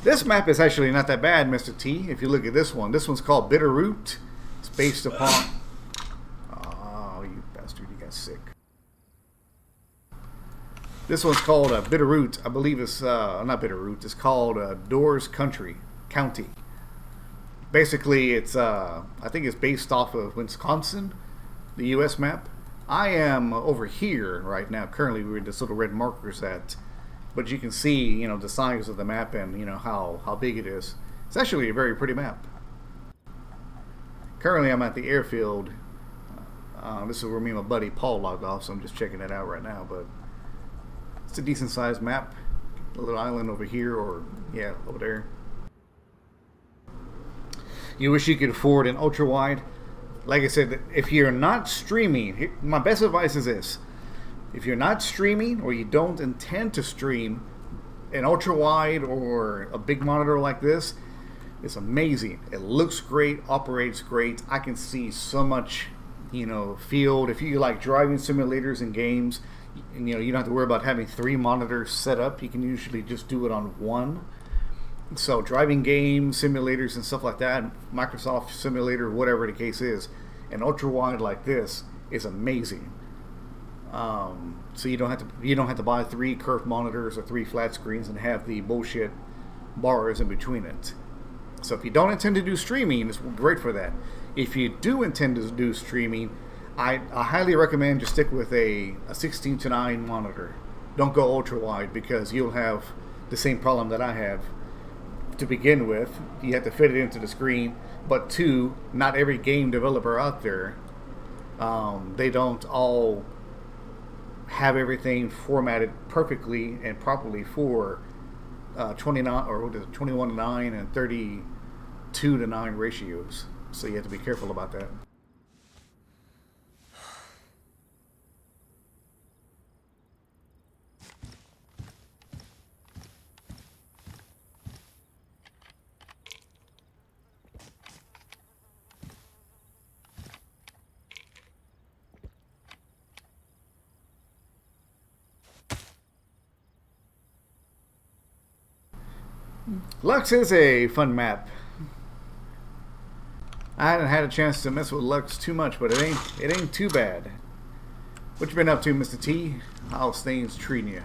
This map is actually not that bad, Mr. T. If you look at this one's called Bitterroot. It's based upon... Oh, you bastard, you got sick. This one's called Bitterroot. I believe it's... not Bitterroot. It's called Doors County. Basically, it's... I think it's based off of Wisconsin, the U.S. map. I am over here right now. Currently, where this little red marker's at. But you can see, the size of the map and, how big it is. It's actually a very pretty map. Currently, I'm at the airfield. This is where me and my buddy Paul logged off, so I'm just checking it out right now. But it's a decent sized map. A little island over here, or, yeah, over there. You wish you could afford an ultra wide. Like I said, if you're not streaming, my best advice is this. If you're not streaming or you don't intend to stream, an ultra wide or a big monitor like this, it's amazing. It looks great, operates great. I can see so much, field. If you like driving simulators and games, and, you don't have to worry about having 3 monitors set up. You can usually just do it on 1. So driving games, simulators, and stuff like that, Microsoft Simulator, whatever the case is, an ultra wide like this is amazing. So you don't have to buy 3 curved monitors or 3 flat screens and have the bullshit bars in between it. So if you don't intend to do streaming, it's great for that. If you do intend to do streaming, I highly recommend just stick with a 16:9 monitor. Don't go ultra wide because you'll have the same problem that I have to begin with. You have to fit it into the screen, but 2, not every game developer out there, they don't all have everything formatted perfectly and properly for 29 or 21:9 and 32:9 ratios. So you have to be careful about that. Lux is a fun map. I hadn't had a chance to mess with Lux too much, but it ain't too bad. What you been up to, Mr. T? How's things treating you?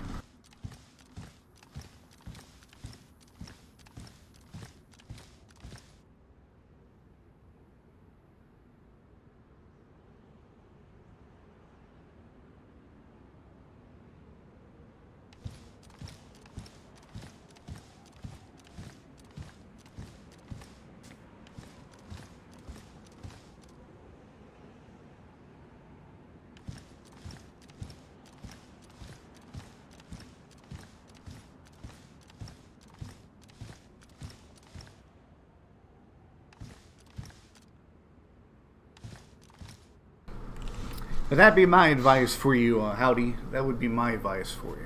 But that'd be my advice for you, Howdy. That would be my advice for you.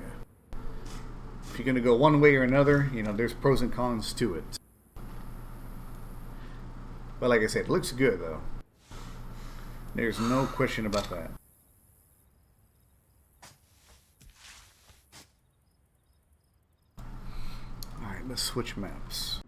if you're going to go one way or another, there's pros and cons to it. But like I said, it looks good though. There's no question about that. Alright, let's switch maps.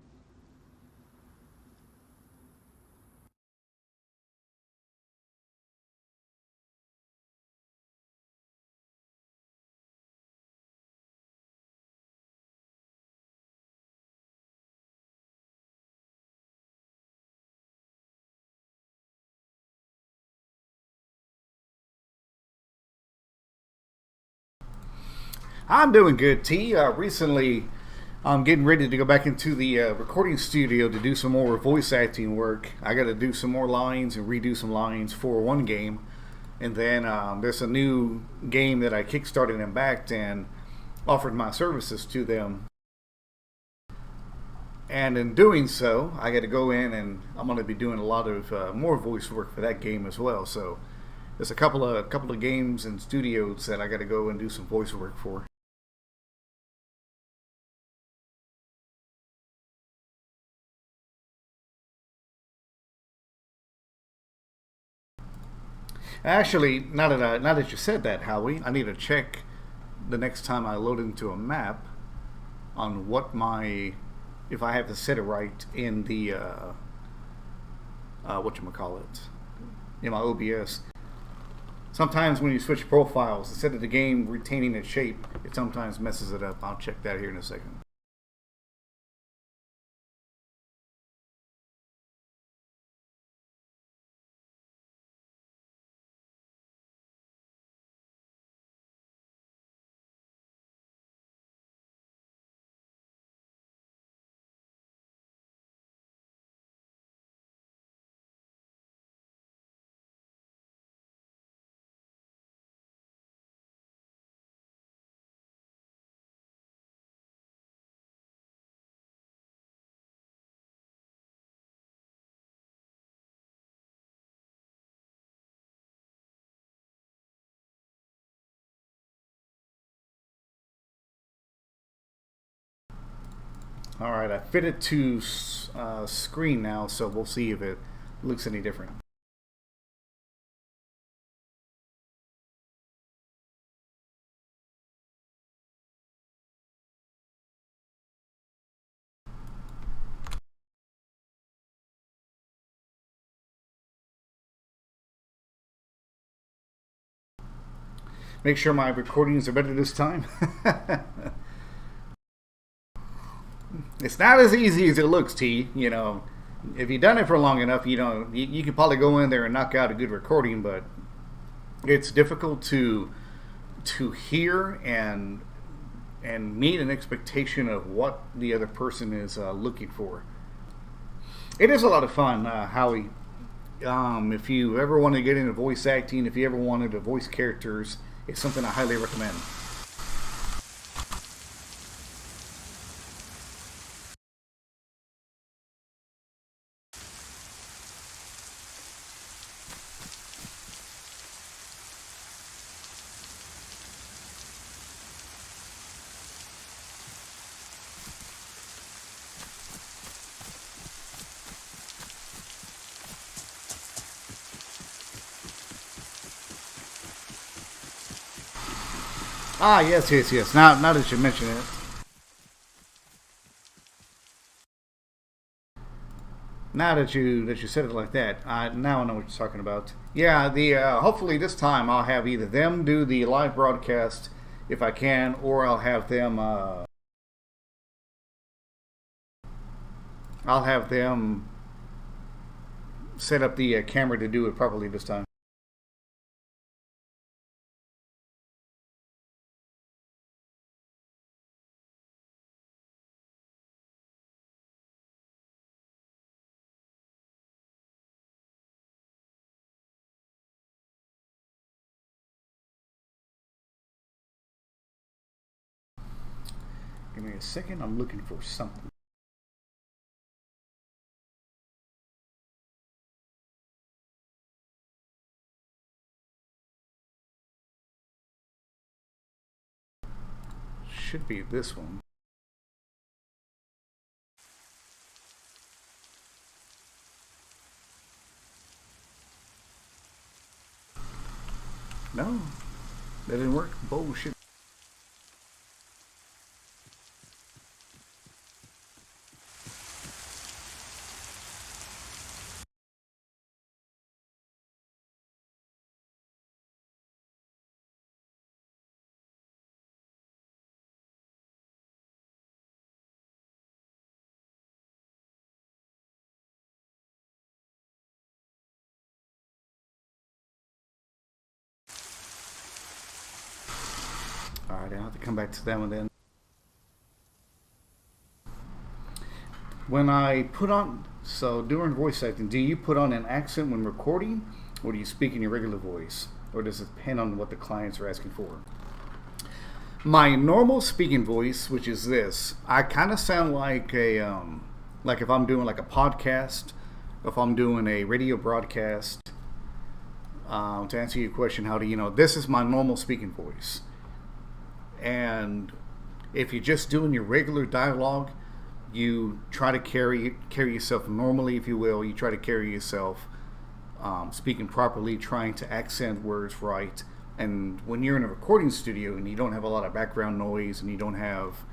I'm doing good, T. Recently, I'm getting ready to go back into the recording studio to do some more voice acting work. I got to do some more lines and redo some lines for one game. And then there's a new game that I kickstarted and backed and offered my services to them. And in doing so, I got to go in and I'm going to be doing a lot of more voice work for that game as well. So there's a couple of games and studios that I got to go and do some voice work for. Actually, now that you said that, Howie, I need to check the next time I load into a map on what if I have to set it right in the whatchamacallit, in my OBS. Sometimes when you switch profiles, instead of the game retaining its shape, it sometimes messes it up. I'll check that here in a second. Alright, I fit it to screen now, so we'll see if it looks any different. Make sure my recordings are better this time. It's not as easy as it looks, T. If you've done it for long enough, you can probably go in there and knock out a good recording, but it's difficult to hear and meet an expectation of what the other person is looking for. It is a lot of fun, Howie. If you ever want to get into voice acting, if you ever wanted to voice characters, it's something I highly recommend. Ah, yes. Now that you mention it. Now that you said it like that, now I know what you're talking about. Yeah, hopefully this time I'll have either them do the live broadcast if I can, or I'll have them set up the camera to do it properly this time. Give me a second, I'm looking for something. should be this one. No, that didn't work. Bullshit. Alright, I'll have to come back to that one then. When I put on, so during voice acting, do you put on an accent when recording, or do you speak in your regular voice? Or does it depend on what the clients are asking for? My normal speaking voice, which is this, I kind of sound like like if I'm doing like a podcast, if I'm doing a radio broadcast. To answer your question, how do you know? This is my normal speaking voice. And if you're just doing your regular dialogue, you try to carry yourself normally, if you will. You try to carry yourself speaking properly, trying to accent words right. And when you're in a recording studio and you don't have a lot of background noise and you don't have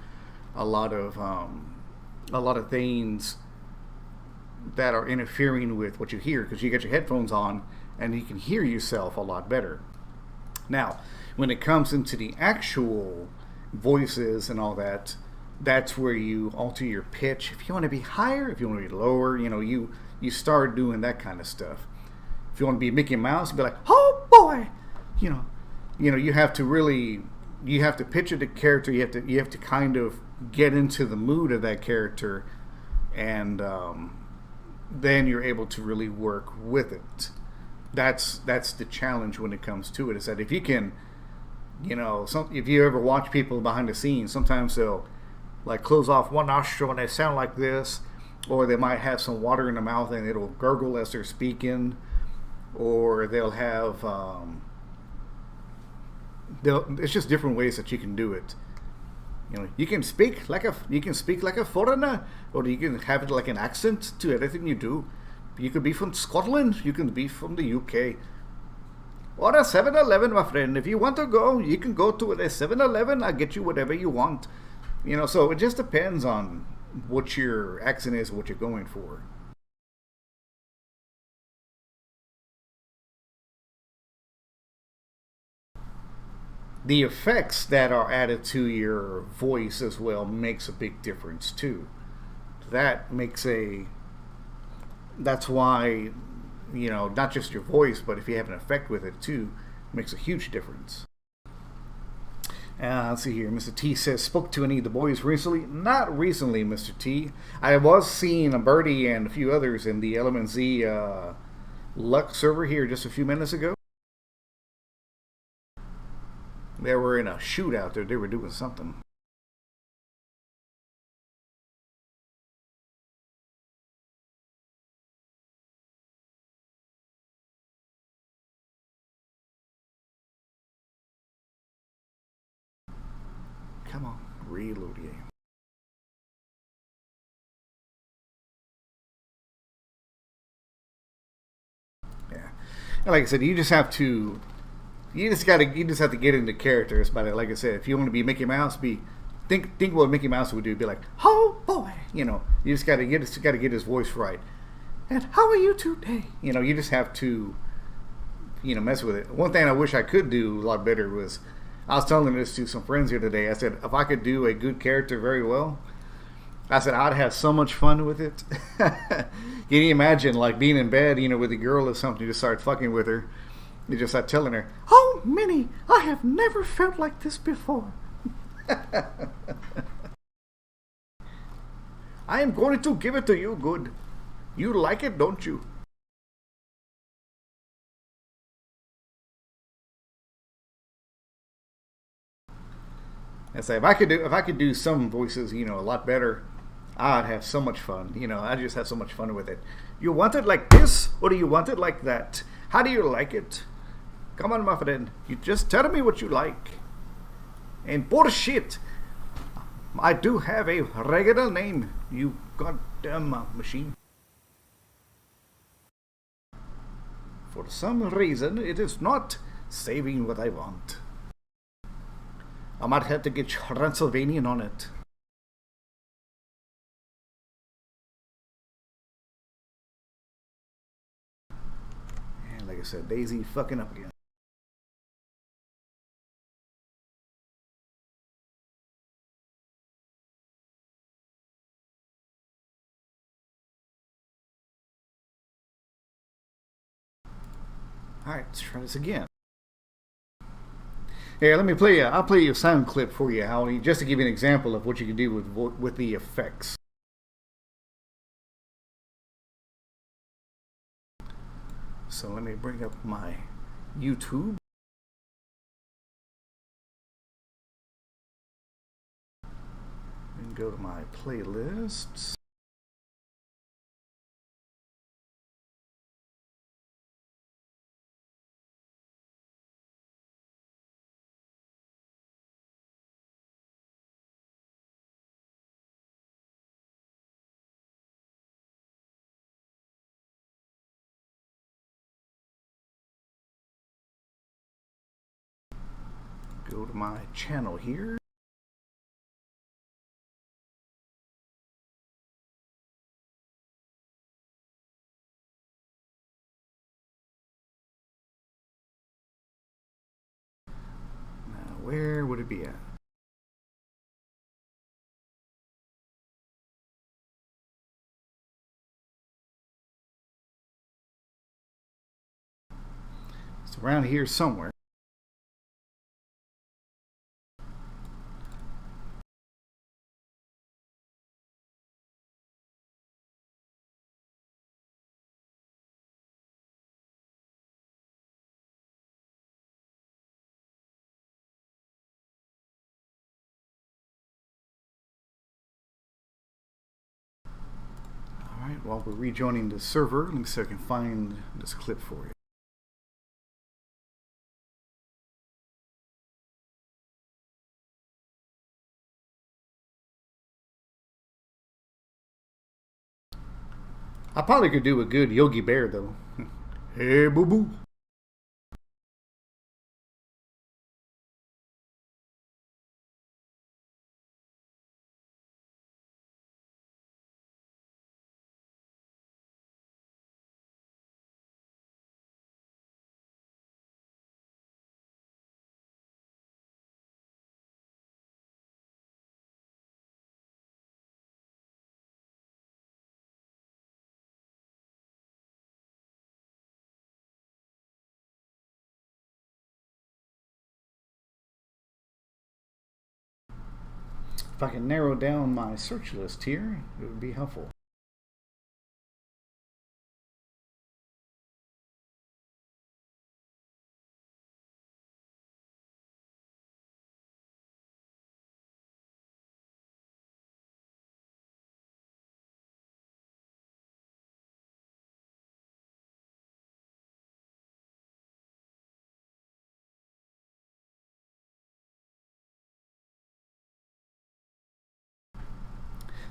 a lot of things that are interfering with what you hear, because you got your headphones on and you can hear yourself a lot better. Now, when it comes into the actual voices and all that, that's where you alter your pitch. If you want to be higher, if you want to be lower, you start doing that kind of stuff. If you want to be Mickey Mouse, be like, oh boy, you have to picture the character. You have to kind of get into the mood of that character, and then you're able to really work with it. That's the challenge when it comes to it. Is that if you can, if you ever watch people behind the scenes, sometimes they'll like close off one nostril and they sound like this, or they might have some water in their mouth and it'll gurgle as they're speaking, or they'll have it's just different ways that you can do it. You can speak like a foreigner, or you can have it like an accent to everything you do. You could be from Scotland, you can be from the UK. Or a 7-Eleven, my friend. If you want to go, you can go to a 7-Eleven. I'll get you whatever you want. So it just depends on what your accent is, what you're going for. The effects that are added to your voice as well makes a big difference too. That's why, not just your voice, but if you have an effect with it too, makes a huge difference. Let's see here. Mr. T says, spoke to any of the boys recently? Not recently, Mr. T. I was seeing a Birdie and a few others in the LMNZ Luck server here just a few minutes ago. They were in a shootout there. They were doing something. Come on, reload game. Yeah, and like I said, you just have to get into characters. But like I said, if you want to be Mickey Mouse, think what Mickey Mouse would do. Be like, oh boy, you just gotta get his voice right. And how are you today? You just have to, mess with it. One thing I wish I could do a lot better was, I was telling this to some friends here today. I said, if I could do a good character very well, I said, I'd have so much fun with it. Can you imagine, like, being in bed, with a girl or something, you just start fucking with her. You just start telling her, oh, Minnie, I have never felt like this before. I am going to give it to you good. You like it, don't you? I say, if I could do some voices, a lot better, I'd have so much fun. I just have so much fun with it. You want it like this, or do you want it like that? How do you like it? Come on, my friend. You just tell me what you like. And bullshit. I do have a regular name, you goddamn machine. For some reason, it is not saving what I want. I might have to get Transylvanian on it. And like I said, DayZ fucking up again. Alright, let's try this again. Here, let me play I'll play you a sound clip for you, Howie, just to give you an example of what you can do with the effects. So let me bring up my YouTube. And go to my playlists. Go to my channel here. Now, where would it be at? It's around here somewhere. Alright, while we're rejoining the server, let me see if I can find this clip for you. I probably could do a good Yogi Bear though. Hey, boo boo. If I can narrow down my search list here, it would be helpful.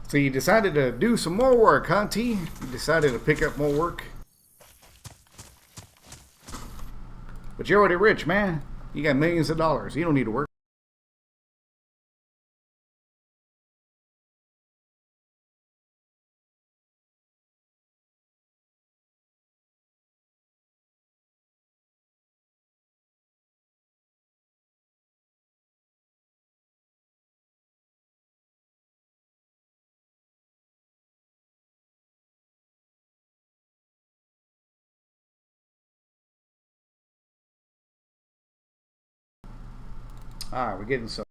So you decided to do some more work, huh, T? You decided to pick up more work? But you're already rich, man. You got millions of dollars. You don't need to work. Alright, we're getting some.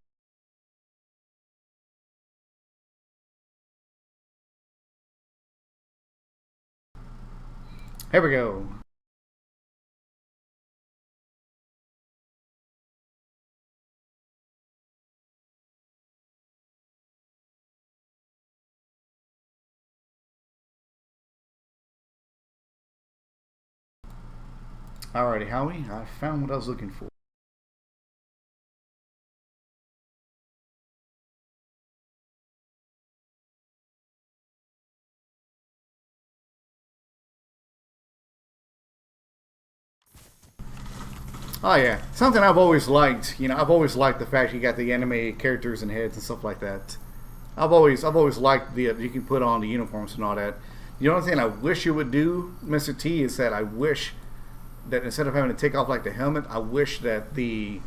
Here we go. Alrighty, Howie, I found what I was looking for. Oh yeah, something I've always liked. You know, I've always liked the fact you got the anime characters and heads and stuff like that. I've always liked the you can put on the uniforms and all that. The only thing I wish it would do, Mr. T, is that I wish that instead of having to take off like the helmet, I wish that the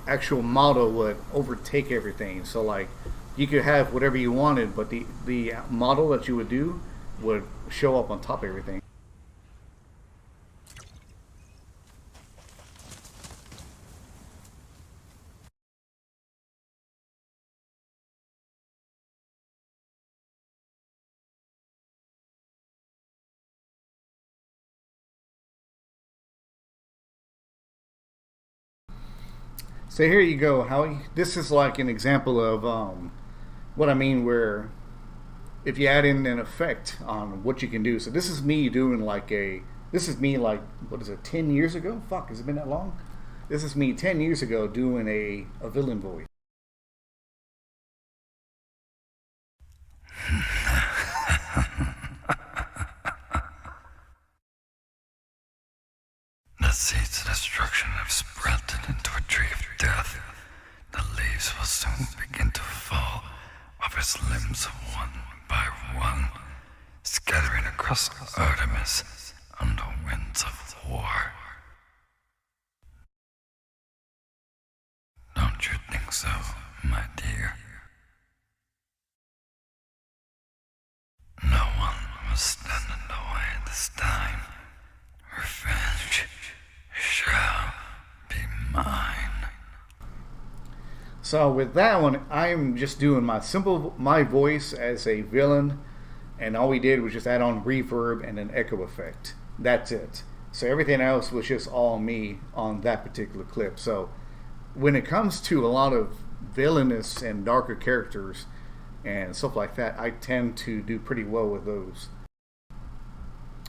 actual model would overtake everything. So like you could have whatever you wanted, but the model that you would do would show up on top of everything. So here you go. How this is like an example of what I mean, where if you add in an effect on what you can do. So this is me doing like a. This is me like what is it? 10 years ago? Fuck, has it been that long? This is me 10 years ago doing a villain voice. The seeds of destruction have sprouted into a tree of death. The leaves will soon begin to fall off its limbs one by one, scattering across Artemis on the winds of war. Don't you think so, my dear? No one will stand in the way this time. Revenge shall be mine. So with that one, I'm just doing my voice as a villain, and all we did was just add on reverb and an echo effect. That's it. So everything else was just all me on that particular clip. So when it comes to a lot of villainous and darker characters and stuff like that, I tend to do pretty well with those.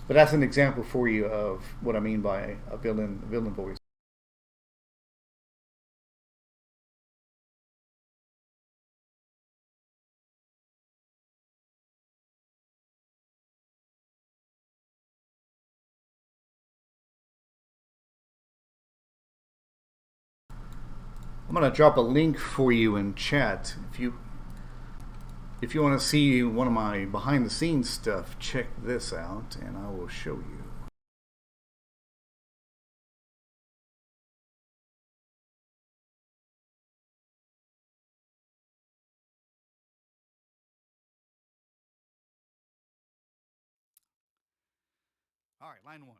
But that's an example for you of what I mean by a villain voice. I'm gonna drop a link for you in chat. If you want to see one of my behind the scenes stuff, check this out, and I will show you. All right, line one.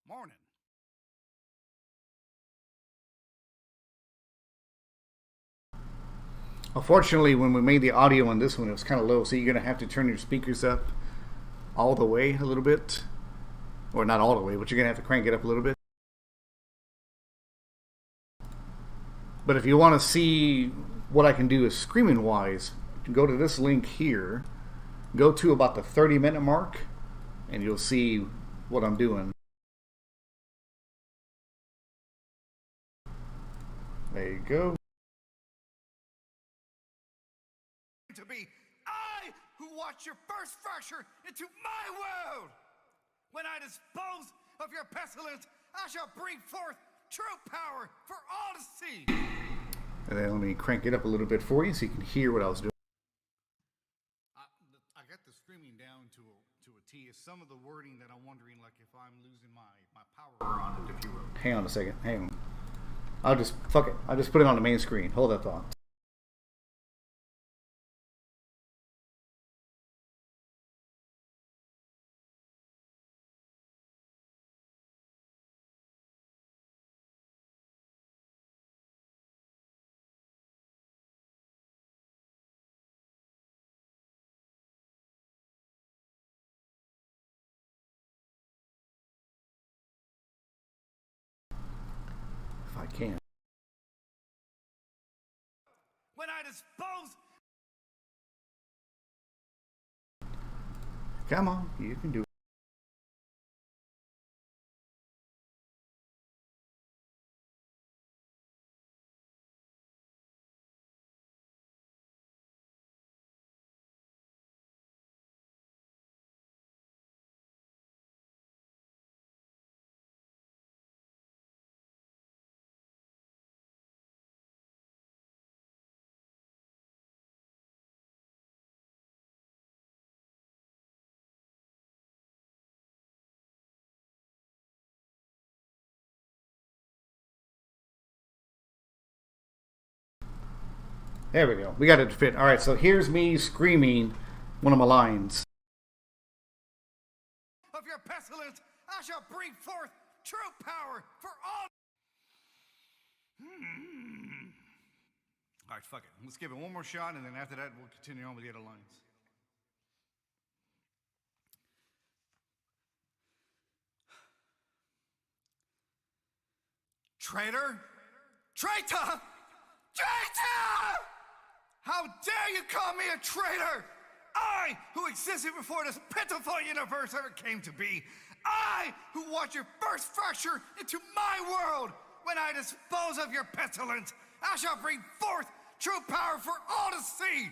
Morning. Unfortunately, when we made the audio on this one, it was kind of low, so you're going to have to turn your speakers up all the way a little bit. Or not all the way, but you're going to have to crank it up a little bit. But if you want to see what I can do is screaming wise, go to this link here, go to about the 30-minute mark, and you'll see what I'm doing. There you go. To be I who watched your first fracture into my world. When I dispose of your pestilence, I shall bring forth true power for all to see. And then let me crank it up a little bit for you so you can hear what I was doing. I got the screaming down to a T. It's some of the wording that I'm wondering, like if I'm losing my power on it, if you will. Hang on a second. Hang on. I'll just put it on the main screen. Hold that thought. If I can. When I dispose. Come on, you can do it. There we go. We got it to fit. All right, so here's me screaming one of my lines. Of your pestilence, I shall bring forth true power for all. All right, fuck it. Let's give it one more shot, and then after that, we'll continue on with the other lines. Traitor! Traitor! Traitor! How dare you call me a traitor? I, who existed before this pitiful universe ever came to be. I, who watched your first fracture into my world. When I dispose of your pestilence, I shall bring forth true power for all to see.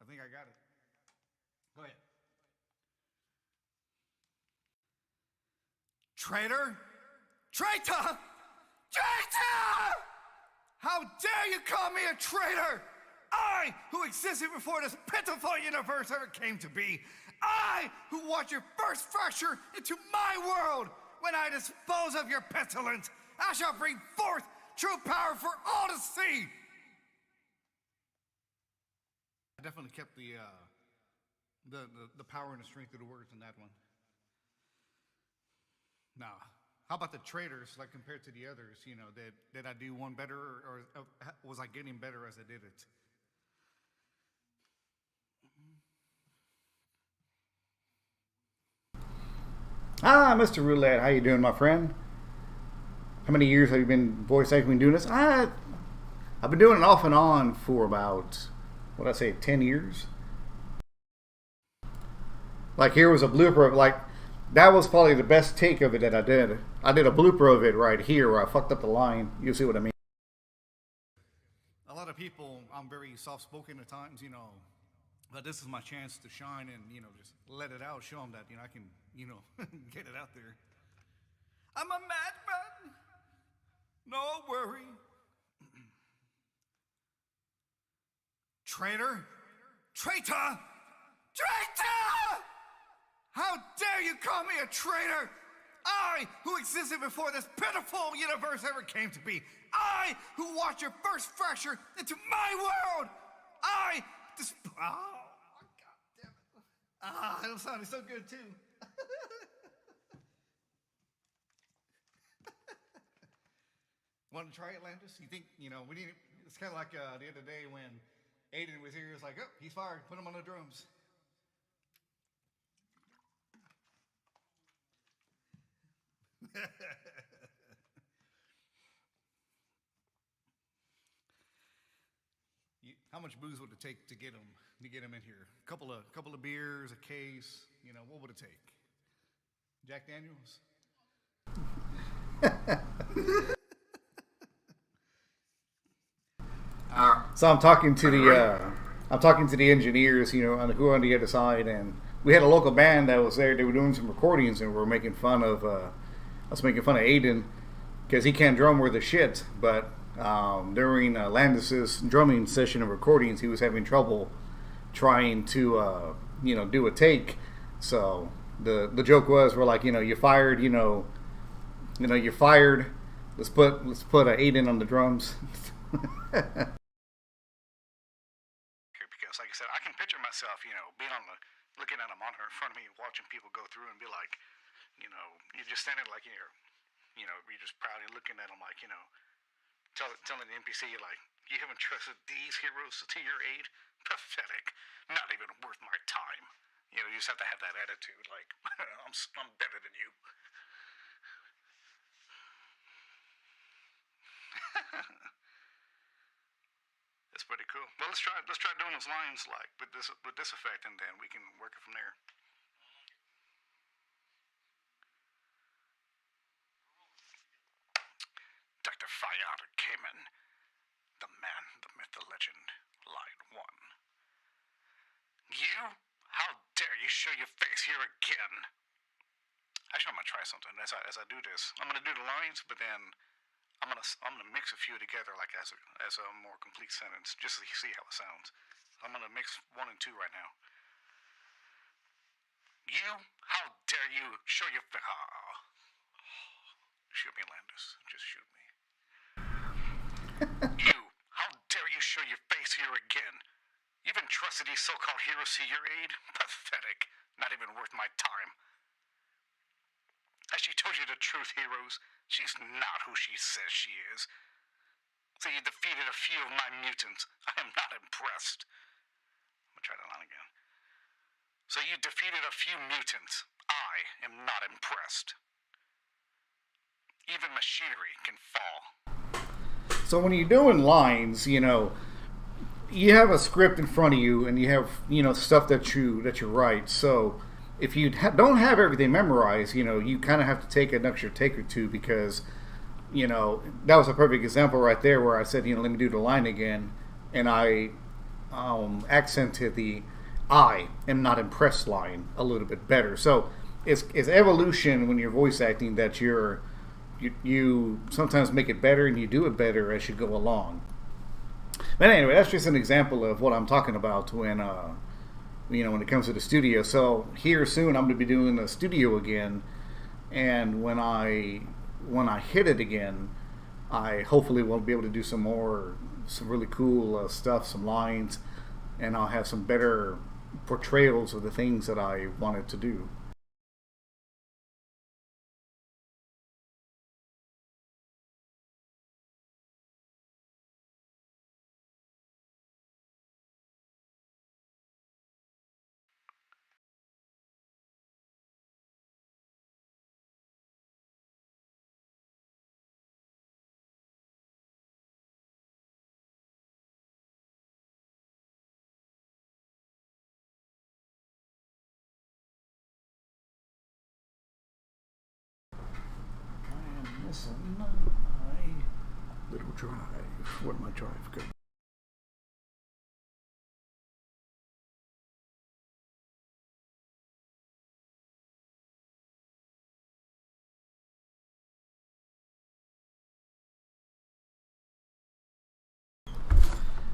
I think I got it. Go ahead. Traitor! Traitor! Traitor! How dare you call me a traitor? I, who existed before this pitiful universe ever came to be. I, who watched your first fracture into my world. When I dispose of your pestilence, I shall bring forth true power for all to see. I definitely kept the power and the strength of the words in that one. Now, how about the traitors, like compared to the others? You know, did I do one better, or was I getting better as I did it? Ah, Mr. Roulette, how you doing, my friend? How many years have you been voice acting doing this? I've been doing it off and on for about, what I say, 10 years. Like, here was a blooper of, like, that was probably the best take of it that I did. I did a blooper of it right here where I fucked up the line. You'll see what I mean. A lot of people, I'm very soft-spoken at times, you know, but this is my chance to shine and, you know, just let it out, show them that, you know, I can, you know, get it out there. I'm a madman. No worry. Traitor! Traitor! Traitor! How dare you call me a traitor? I, who existed before this pitiful universe ever came to be. I, who watched your first fracture into my world. I, oh, God damn it. Ah, it sounded so good, too. Want to try it, Landis? You think, you know, we need, it's kind of like the other day when Aiden was here. It's like, oh, he's fired. Put him on the drums. How much booze would it take to get him in here? A couple of beers, a case. You know, what would it take? Jack Daniels. So I'm talking to the engineers, you know, who are on the other side, and we had a local band that was there. They were doing some recordings, and we were making fun of. I was making fun of Aiden because he can't drum worth a shit. But during Landis's drumming session of recordings, he was having trouble trying to, you know, do a take. So the joke was, we're like, you know, you're fired. You're fired. Let's put Aiden on the drums. Because, like I said, I can picture myself, you know, being looking at a monitor in front of me, watching people go through and be like, you know, you're just standing like you're just proudly looking at them, like, you know, telling the NPC, you're like, you haven't trusted these heroes to your aid? Pathetic. Not even worth my time. You know, you just have to have that attitude, like, I'm better than you. It's pretty cool. Well, let's try doing those lines like with this effect, and then we can work it from there. Dr. Fayard came in. The man, the myth, the legend. Line 1. You? How dare you show your face here again? Actually, I'm gonna try something as I do this. I'm gonna do the lines, but then I'm gonna mix a few together, like as a more complete sentence, just to see how it sounds. I'm gonna mix 1 and 2 right now. You? How dare you show your Shoot me, Landis. Just shoot me. You! How dare you show your face here again? You've entrusted these so-called heroes to your aid? Pathetic. Not even worth my time. Has she told you the truth, heroes? She's not who she says she is. So you defeated a few of my mutants. I am not impressed. I'm gonna try that line again. So you defeated a few mutants. I am not impressed. Even machinery can fall. So when you're doing lines, you know, you have a script in front of you, and you have, you know, stuff that you write. So if you don't have everything memorized, you know, you kind of have to take an extra take or two, because, you know, that was a perfect example right there where I said, you know, let me do the line again, and I accented the "I am not impressed" line a little bit better. So it's evolution when you're voice acting, that you sometimes make it better, and you do it better as you go along. But anyway, that's just an example of what I'm talking about when you know, when it comes to the studio. So here soon I'm going to be doing the studio again, and when I hit it again, I hopefully will be able to do some really cool stuff, some lines, and I'll have some better portrayals of the things that I wanted to do. I am missing my little drive. Where'd my drive go?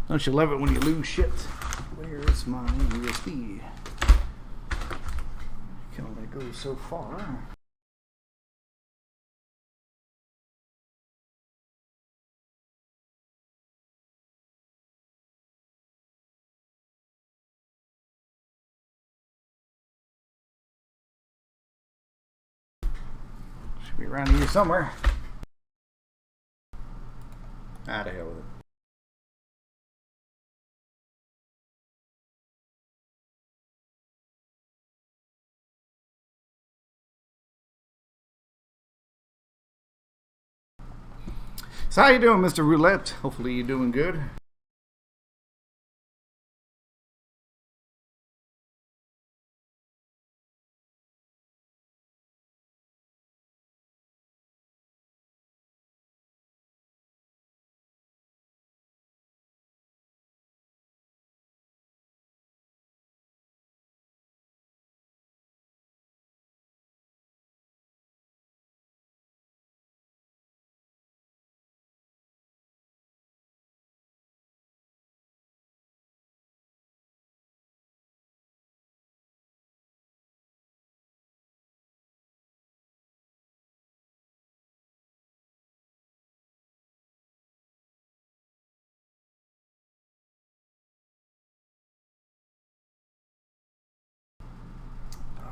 Don't you love it when you lose shit? Where's my USB? Can only go so far. Should be around here somewhere. Ah, to hell with it. So how you doing, Mr. Roulette? Hopefully you're doing good.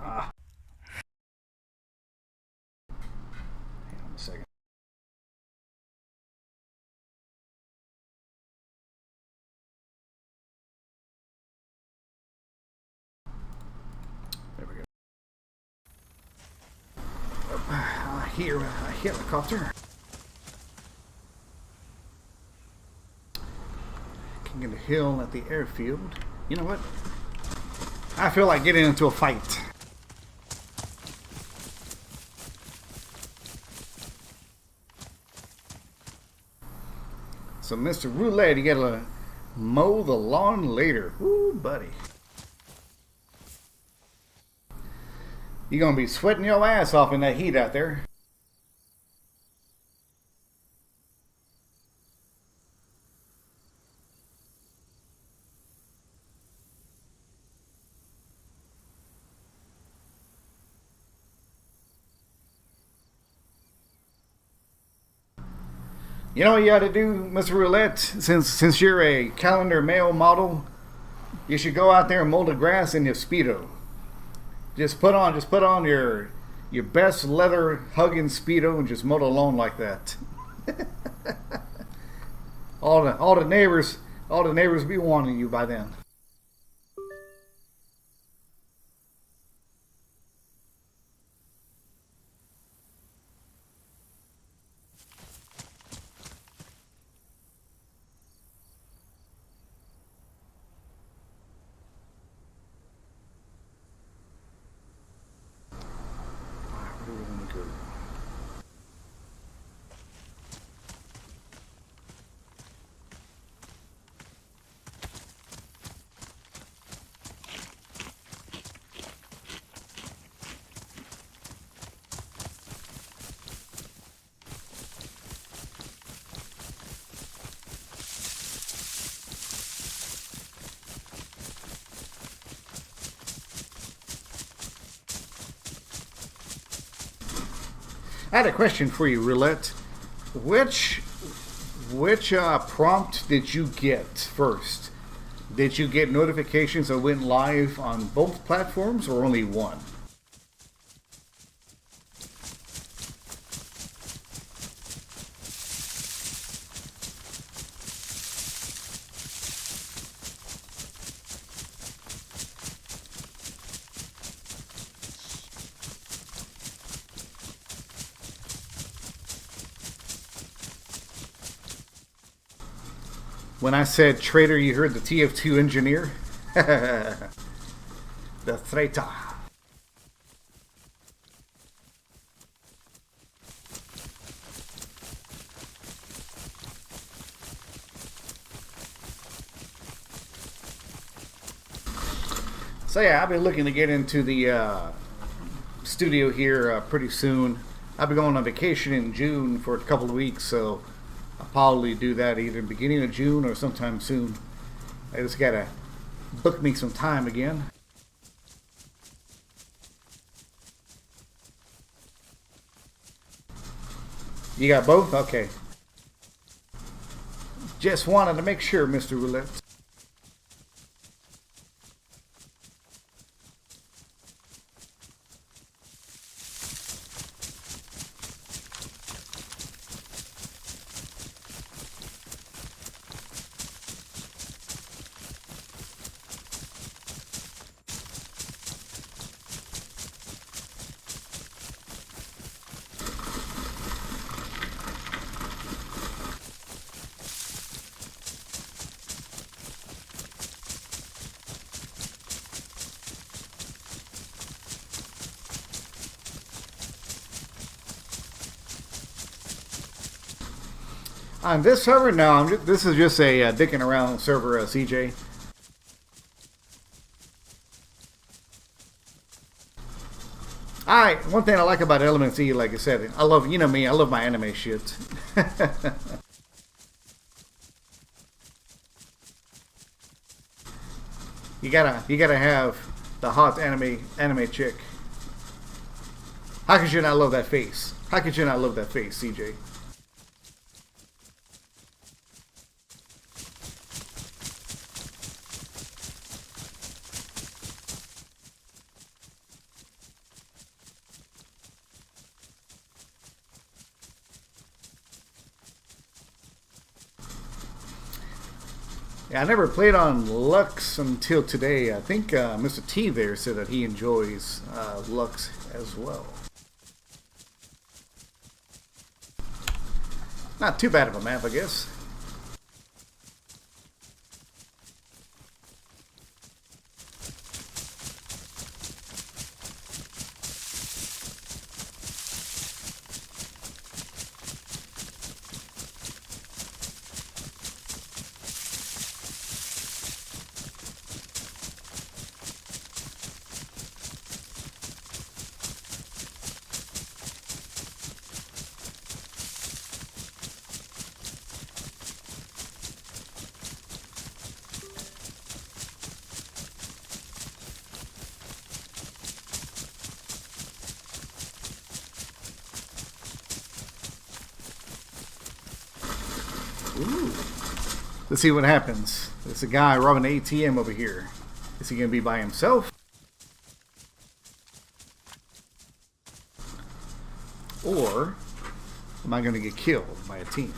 Hang on a second. There we go. I hear a helicopter. King of the hill at the airfield. You know what? I feel like getting into a fight. So, Mr. Roulette, you gotta mow the lawn later. Ooh, buddy. You're gonna be sweating your ass off in that heat out there. You know what you ought to do, Mr. Roulette? Since you're a calendar male model, you should go out there and mow the grass in your Speedo. Just put on your best leather hugging Speedo and just mow the lawn like that. all the neighbors be wanting you by then. Where do we want to go? I had a question for you, Roulette. Which prompt did you get first? Did you get notifications that went live on both platforms or only one? When I said traitor, you heard the TF2 engineer? The traitor. So yeah, I've been looking to get into the studio here pretty soon. I'll be going on vacation in June for a couple of weeks, so I'll probably do that either beginning of June or sometime soon. I just gotta book me some time again. You got both? Okay. Just wanted to make sure, Mr. Roulette. On this server, no. This is just a dicking around server, CJ. Alright, one thing I like about Element E, like I said, I love, you know me, I love my anime shit. You gotta have the hot anime chick. How could you not love that face? How could you not love that face, CJ? Yeah, I never played on Lux until today. I think Mr. T there said that he enjoys Lux as well. Not too bad of a map, I guess. Ooh. Let's see what happens. There's a guy robbing an ATM over here. Is he going to be by himself? Or am I going to get killed by a team?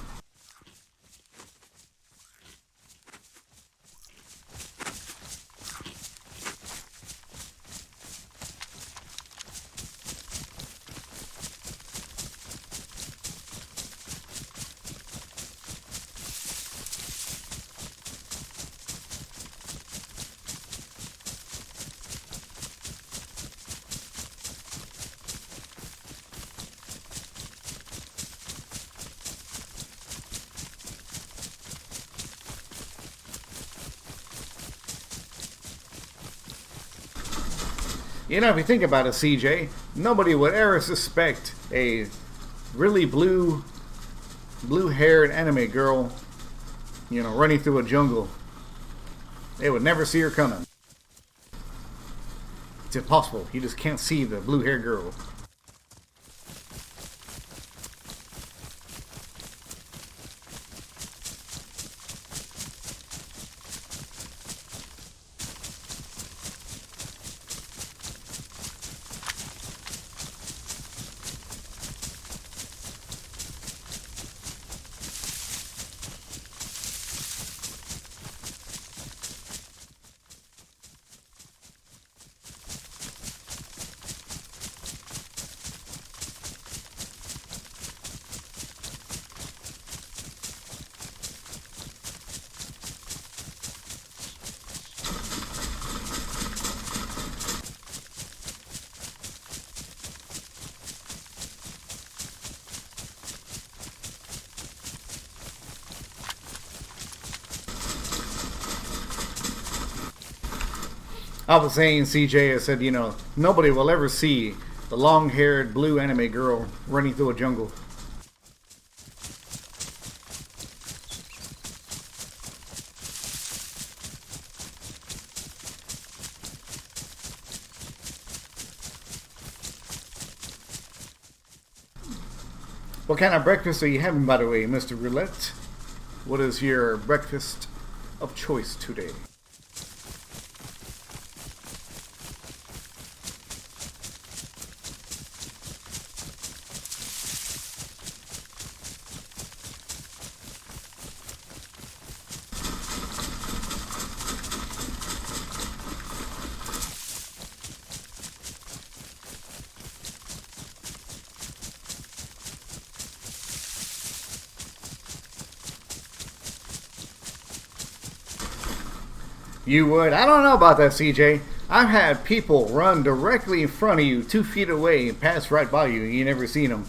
You know, if you think about it, CJ, nobody would ever suspect a really blue-haired anime girl, you know, running through a jungle. They would never see her coming. It's impossible. You just can't see the blue-haired girl. I was saying, CJ, I said, you know, nobody will ever see the long-haired blue anime girl running through a jungle. What kind of breakfast are you having, by the way, Mr. Roulette? What is your breakfast of choice today? You would? I don't know about that, CJ. I've had people run directly in front of you, 2 feet away, and pass right by you, and you never seen them.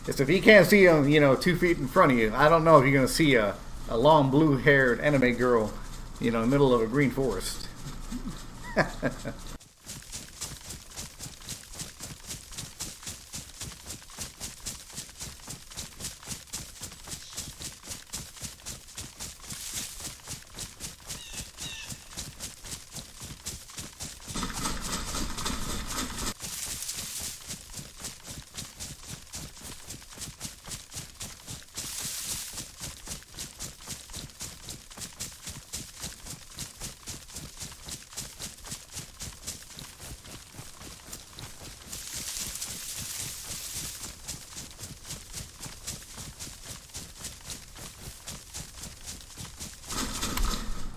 It's if you can't see them, you know, 2 feet in front of you. I don't know if you're going to see a long blue-haired anime girl, you know, in the middle of a green forest.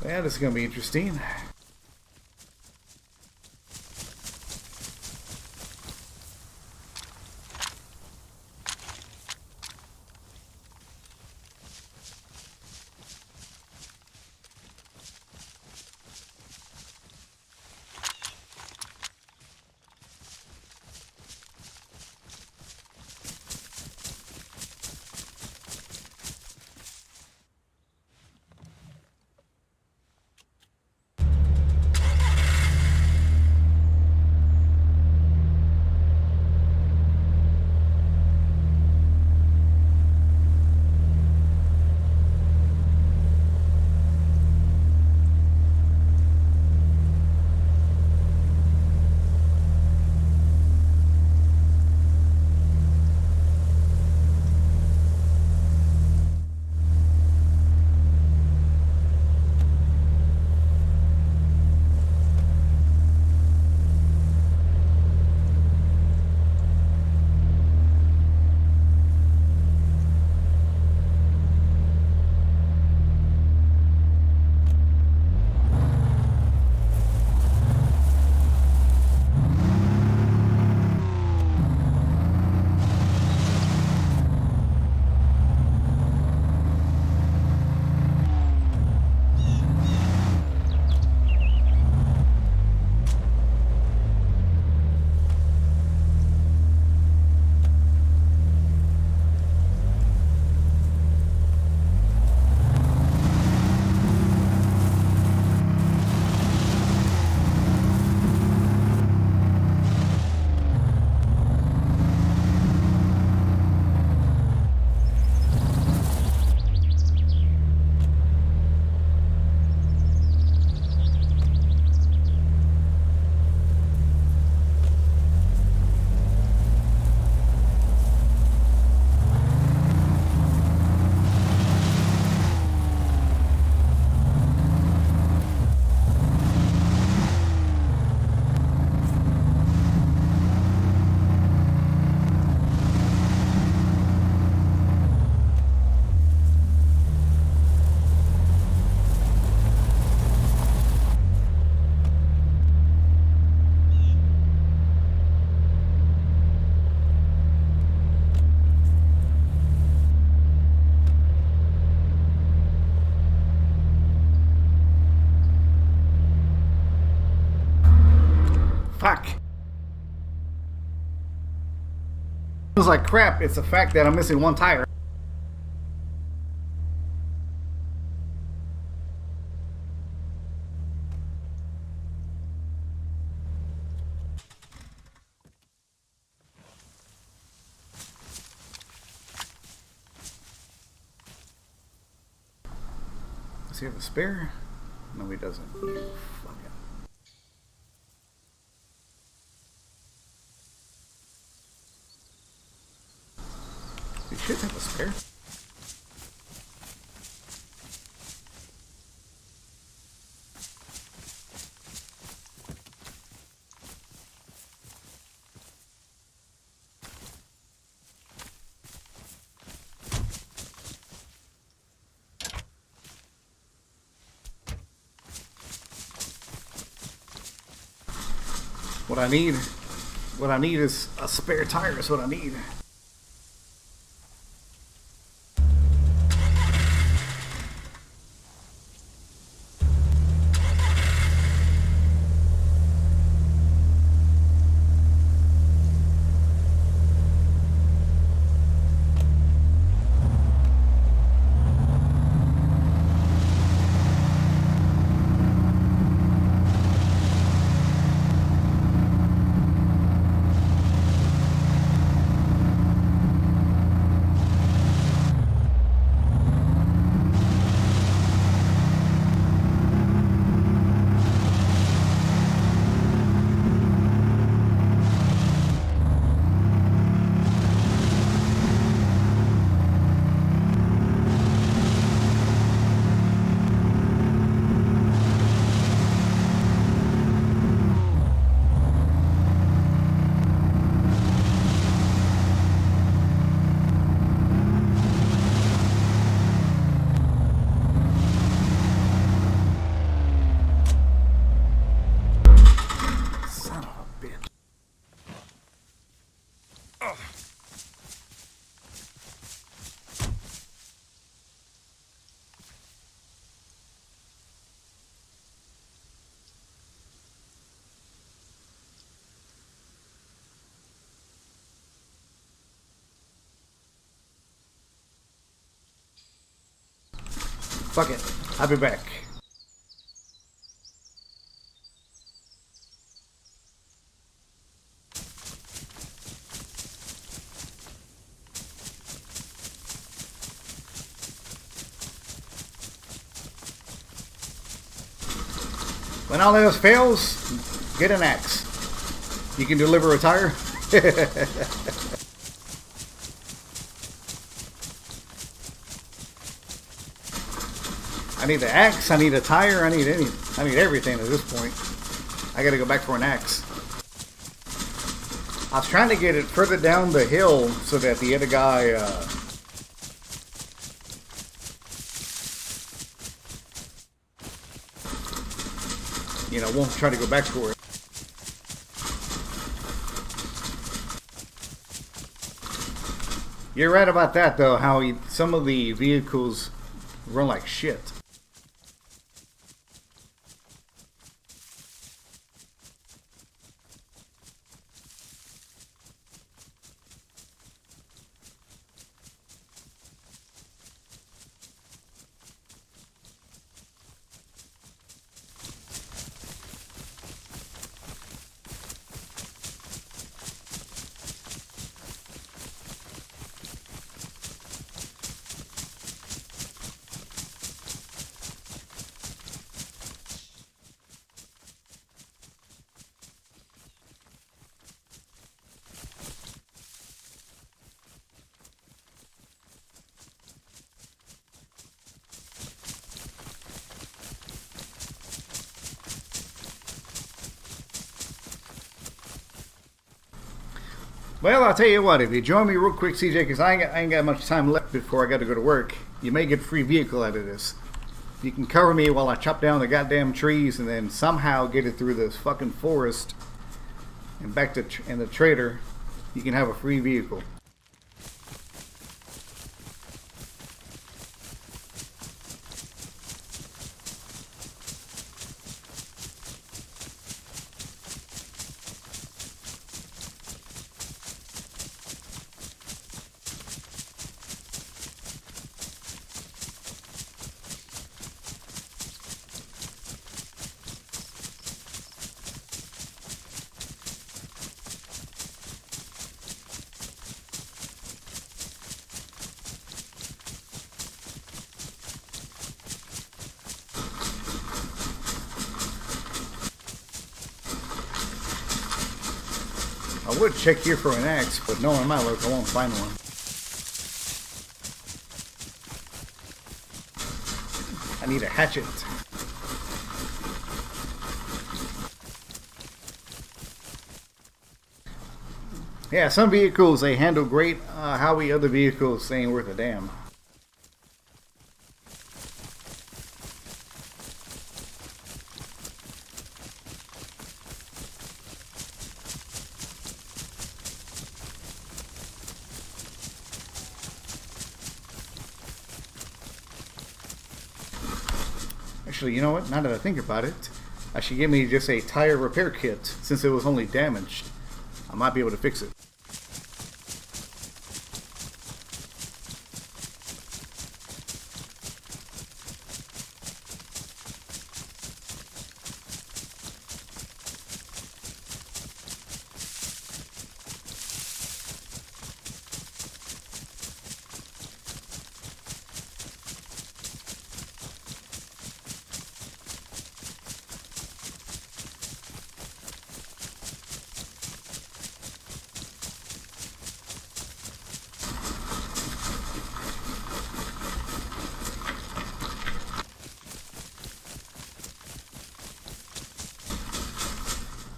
Yeah, this is going to be interesting. Fuck. Feels like crap. It's the fact that I'm missing one tire. Does he have a spare? No, he doesn't. Fuck it. He should have a spare. What I need is a spare tire is what I need. Fuck it. I'll be back. When all else fails, get an axe. You can deliver a tire. I need the axe, I need a tire, I need everything at this point. I gotta go back for an axe. I was trying to get it further down the hill so that the other guy won't try to go back for it. You're right about that though, how some of the vehicles run like shit. Well, I'll tell you what, if you join me real quick, CJ, because I ain't got much time left before I got to go to work, you may get a free vehicle out of this. You can cover me while I chop down the goddamn trees and then somehow get it through this fucking forest and back to in the trader. You can have a free vehicle. I would check here for an axe, but knowing my luck, I won't find one. I need a hatchet. Yeah, some vehicles they handle great. Howie, other vehicles they ain't worth a damn. Actually, you know what? Now that I think about it, I should give me just a tire repair kit since it was only damaged. I might be able to fix it.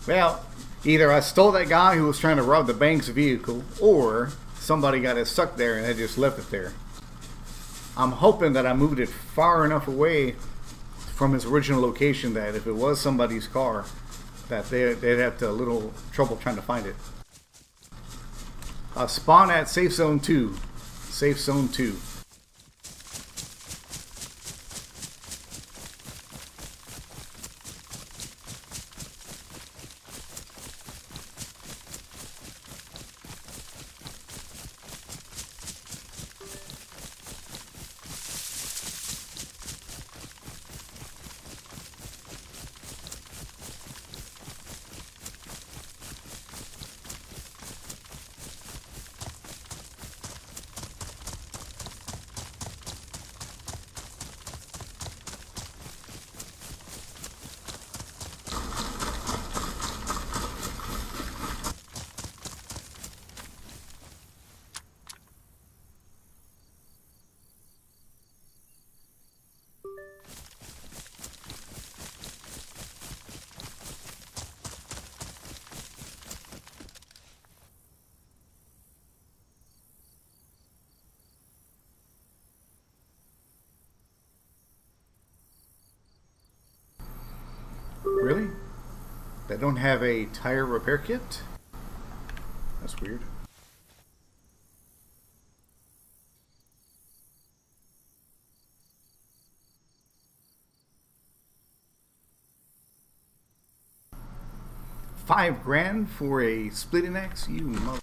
Well, either I stole that guy who was trying to rob the bank's vehicle, or somebody got it stuck there and they just left it there. I'm hoping that I moved it far enough away from its original location that if it was somebody's car, that they'd have a little trouble trying to find it. Spawn at Safe Zone 2. Safe Zone 2. Really? They don't have a tire repair kit? That's weird. $5,000 for a splitting axe? You mother...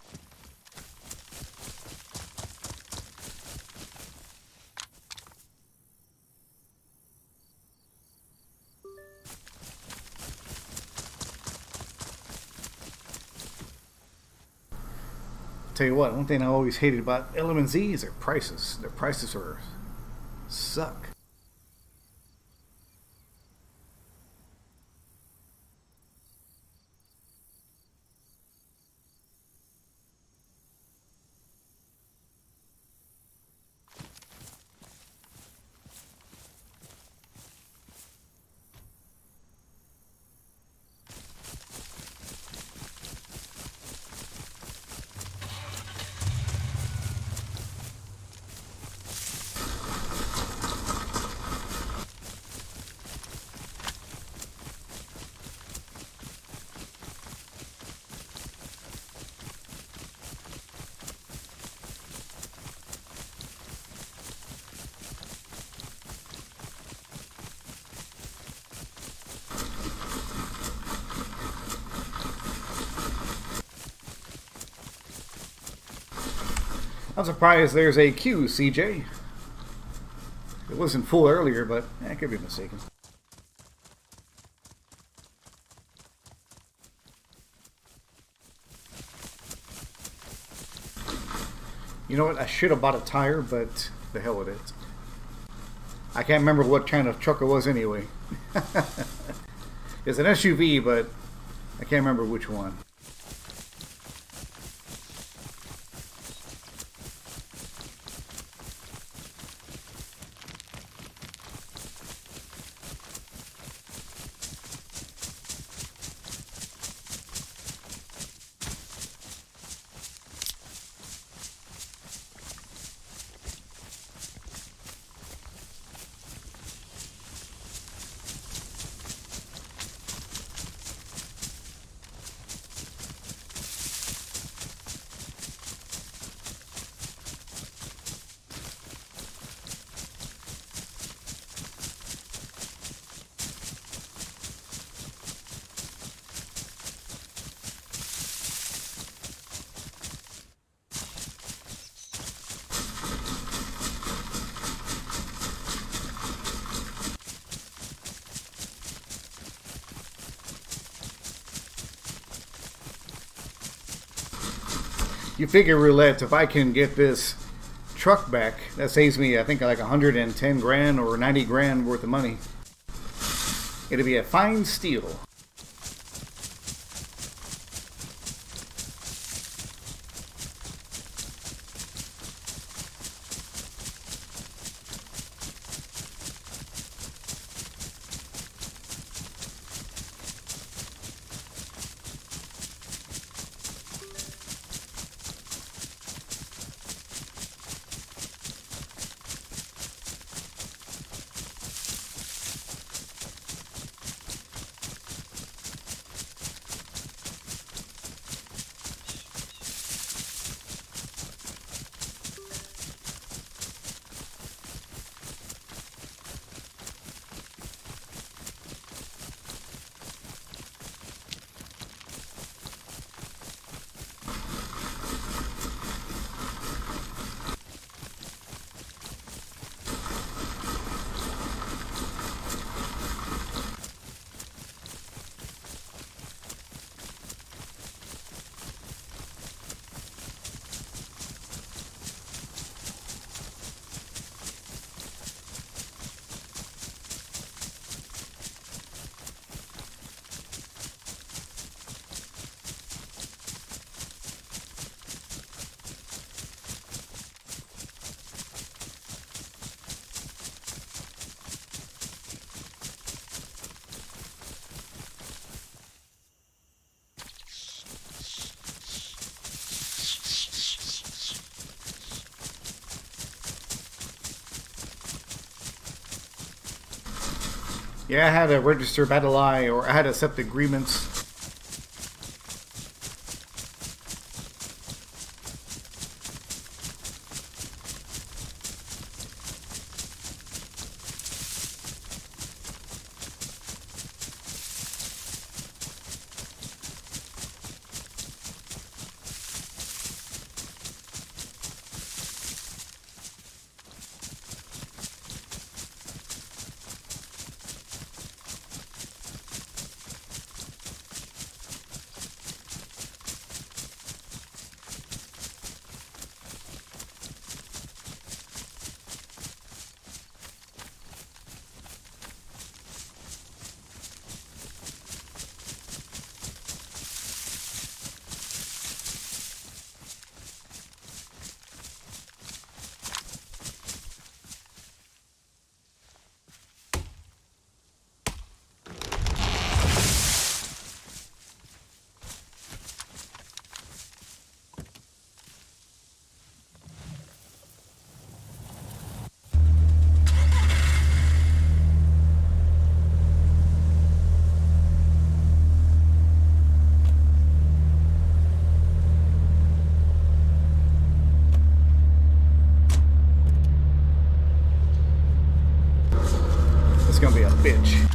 Tell you what, one thing I always hated about Element Z is their prices. Their prices are suck. I'm surprised there's a queue, CJ. It wasn't full earlier, but I could be mistaken. You know what? I should have bought a tire, but the hell with it. I can't remember what kind of truck it was anyway. It's an SUV, but I can't remember which one. you figure roulette, if I can get this truck back, that saves me, I think, like 110 grand or 90 grand worth of money. It'll be a fine steal. Yeah, I had to register Battle Eye, or I had to accept agreements. It's gonna be a bitch.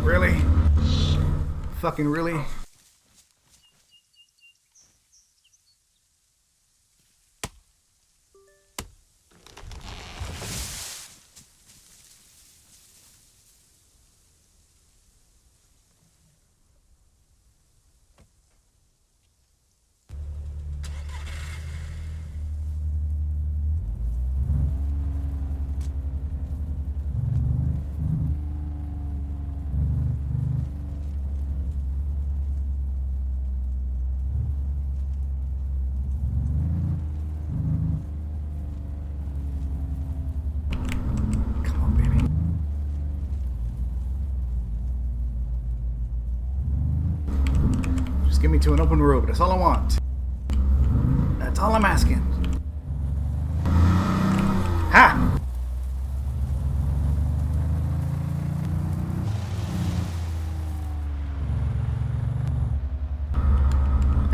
Really? Fucking really? Just get me to an open road. That's all I want. That's all I'm asking. Ha!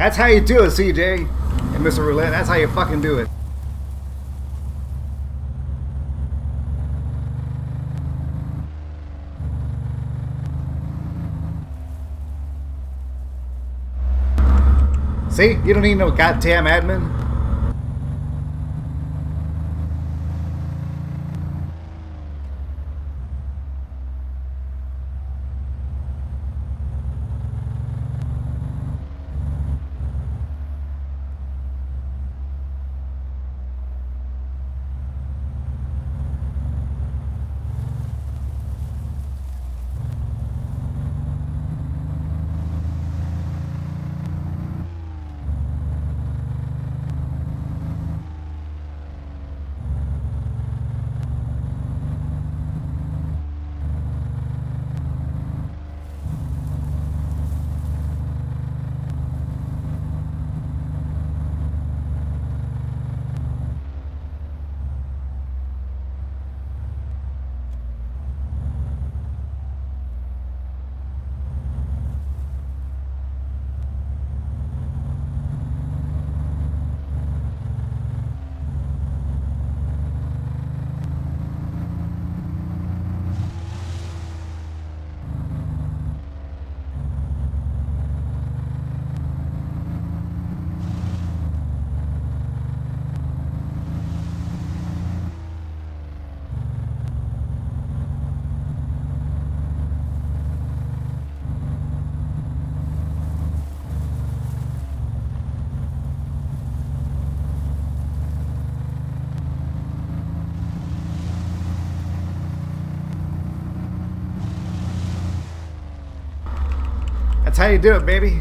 That's how you do it, CJ. And Mr. Roulette, that's how you fucking do it. See? You don't need no goddamn admin. That's how you do it, baby.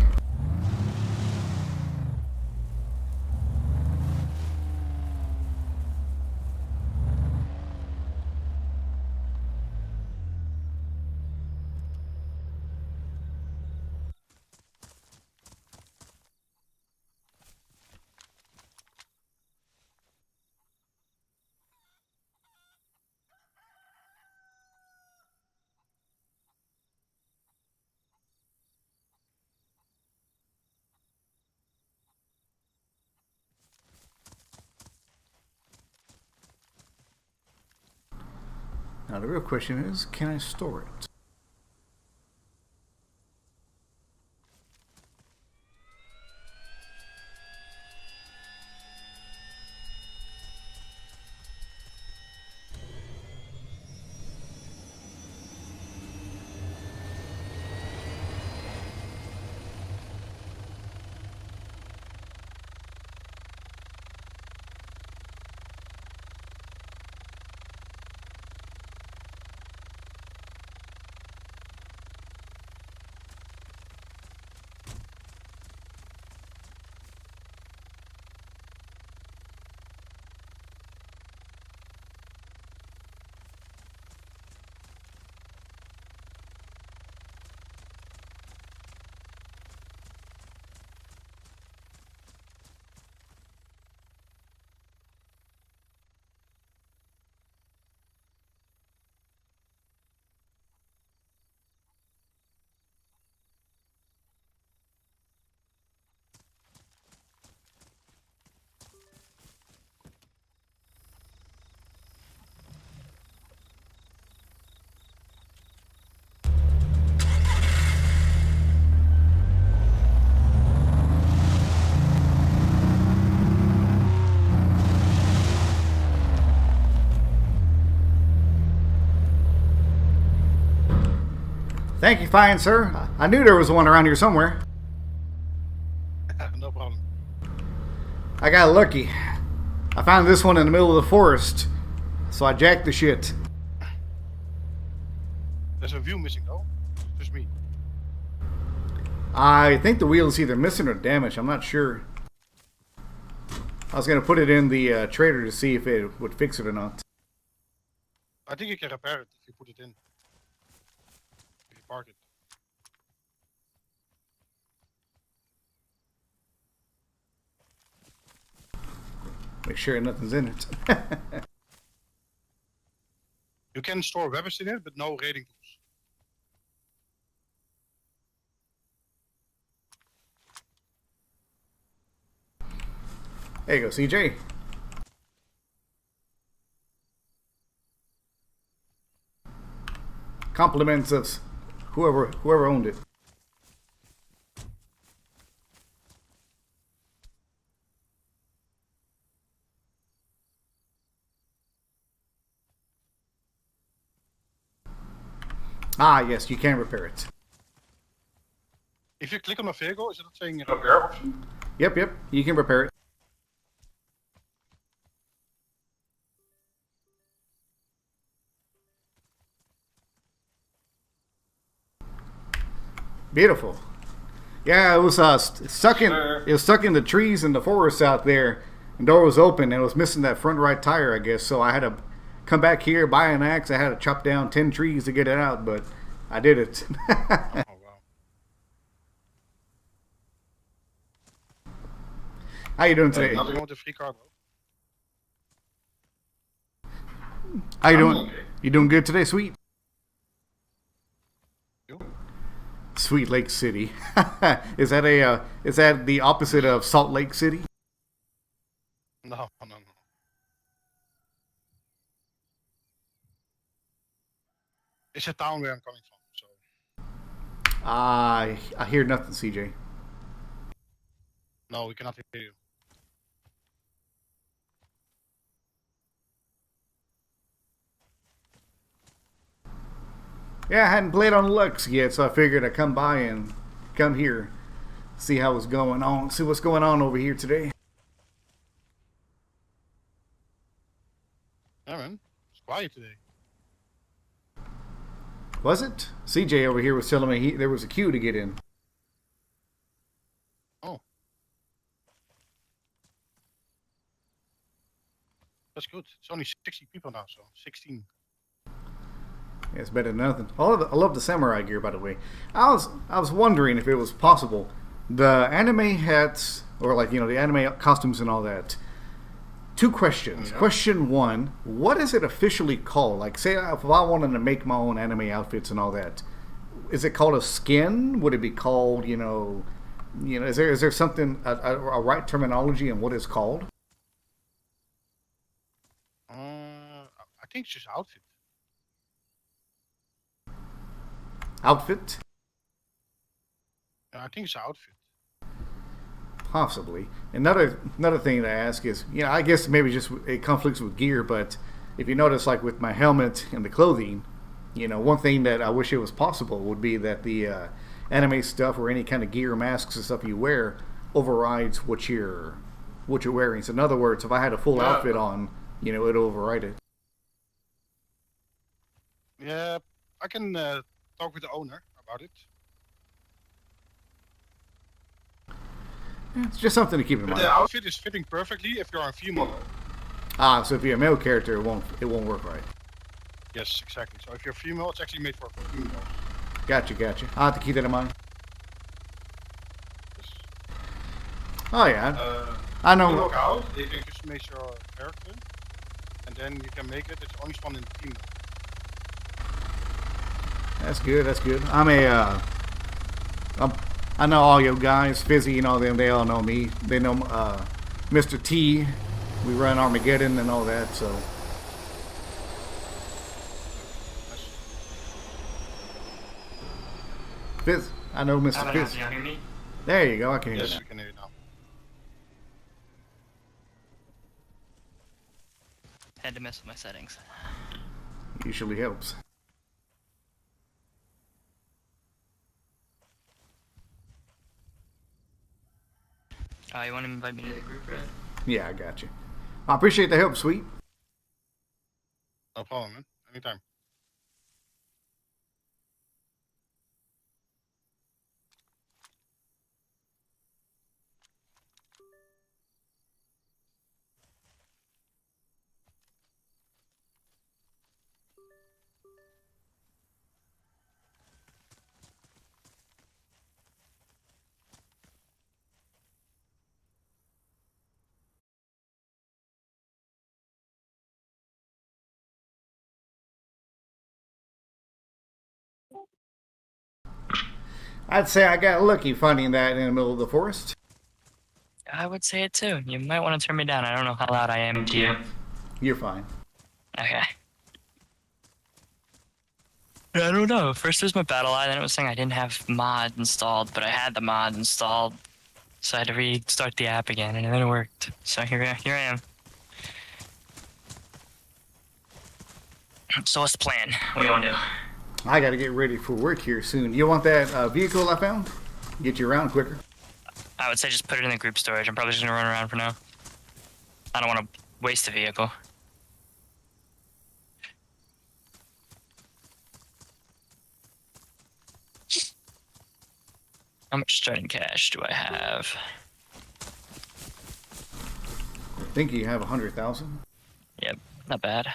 Now the real question is, can I store it? Thank you, fine sir. I knew there was one around here somewhere. No problem. I got lucky. I found this one in the middle of the forest, so I jacked the shit. There's a wheel missing though. Just me. I think the wheel is either missing or damaged. I'm not sure. I was gonna put it in the trader to see if it would fix it or not. I think you can repair it if you put it in. If you park it. Make sure nothing's in it. You can store weapons in it, but no raiding tools. There you go, CJ. Compliments of whoever owned it. Ah, yes, you can repair it. If you click on a vehicle, is it saying repair option? Yep, you can repair it. Beautiful. Yeah, it was stuck in it was stuck in the trees in the forest out there. The door was open and it was missing that front right tire, I guess. So I had to come back here, buy an axe. I had to chop down 10 trees to get it out, but I did it. Oh wow. How you doing today? Nothing wrong with the free car, bro. How you doing? You doing good today, sweet? You? Sweet Lake City. Is that the opposite of Salt Lake City? No. It's a town where I'm coming from, so I hear nothing, CJ. no, we cannot hear you. Yeah, I hadn't played on Lux yet, so I figured I'd come by and come here, see how it's going on, see what's going on over here today. Yeah, man. It's quiet today. Was it? CJ over here was telling me there was a queue to get in. Oh. That's good. It's only 60 people now, so 16. Yeah, it's better than nothing. I love the samurai gear, by the way. I was wondering if it was possible the anime hats or the anime costumes and all that. Two questions. Yeah. Question one: what is it officially called? Like, say if I wanted to make my own anime outfits and all that, is it called a skin? Would it be called is there something a right terminology in what it's called? I think it's just outfit. Outfit? I think it's outfit. Possibly. Another thing to ask is, I guess maybe just it conflicts with gear, but if you notice, like with my helmet and the clothing, one thing that I wish it was possible would be that the anime stuff or any kind of gear, masks and stuff you wear overrides what you're wearing. So in other words, if I had a full outfit on, it'd override it. Yeah, I can talk with the owner about it. Yeah, it's just something to keep in mind. The outfit is fitting perfectly if you're a female. Ah, so if you're a male character, it won't work right. Yes, exactly. So if you're female, it's actually made for females. Gotcha. I'll have to keep that in mind. Yes. Oh yeah, I know. You look out, you can just make your character, and then you can make it. It's only spawned in female. That's good. I know all you guys, Fizzy and all them, they all know me. They know Mr. T. We run Armageddon and all that, so. Fizz, I know Mr. Fizz. Can you hear me? There you go, I can hear Yes, you we can hear you now. Had to mess with my settings. Usually helps. Oh, you want to invite me to the group, Red? Yeah, I got you. I appreciate the help, sweet. No problem, man. Anytime. I'd say I got lucky finding that in the middle of the forest. I would say it too. You might want to turn me down. I don't know how loud I am to you. You're fine. Okay. I don't know. First it was my battle eye, then it was saying I didn't have mods installed, but I had the mods installed. So I had to restart the app again, and then it worked. So here I am. So what's the plan? What do you want to do? I got to get ready for work here soon. You want that vehicle I found? Get you around quicker. I would say just put it in the group storage. I'm probably just going to run around for now. I don't want to waste the vehicle. How much starting cash do I have? I think you have 100,000. Yep, not bad.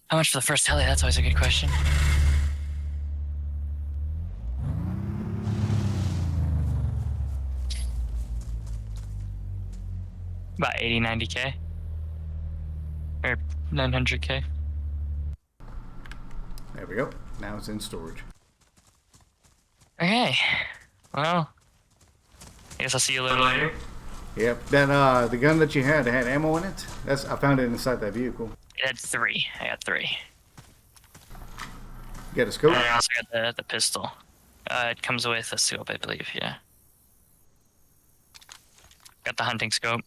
How much for the first heli? That's always a good question. About 80, 90K. Or 900K. There we go. Now it's in storage. Okay. Well, I guess I'll see you a little later. Yep. That the gun that you had ammo in it. I found it inside that vehicle. It had 3. I got 3. You got a scope? And I also got the pistol. It comes with a scope, I believe, yeah. Got the hunting scope.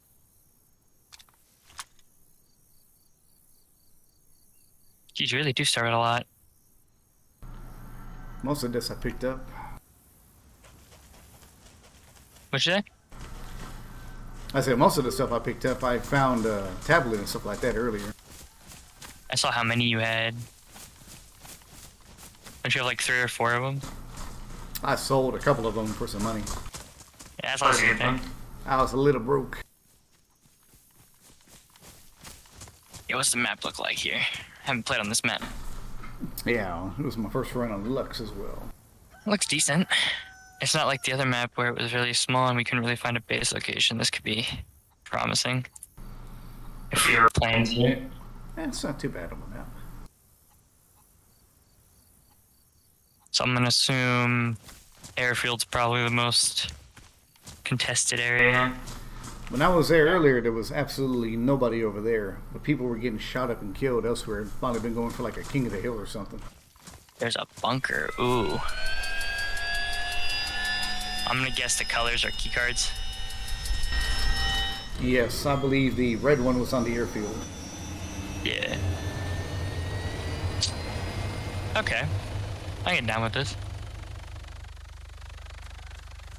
Geez, you really do start with a lot. Most of this I picked up. What'd you say? I said most of the stuff I picked up, I found a tablet and stuff like that earlier. I saw how many you had. Don't you have like 3 or 4 of them? I sold a couple of them for some money. Yeah, that's always a good thing. I was a little broke. Yeah, what's the map look like here? I haven't played on this map. Yeah, it was my first run on Lux as well. It looks decent. It's not like the other map where it was really small and we couldn't really find a base location. This could be promising. If we were playing here. It's not too bad on the map. So I'm gonna assume airfield's probably the most contested area. When I was there earlier, there was absolutely nobody over there. But people were getting shot up and killed elsewhere. It might have been going for like a King of the Hill or something. There's a bunker. Ooh. I'm gonna guess the colors are keycards. Yes, I believe the red one was on the airfield. Yeah. Okay. I get down with this.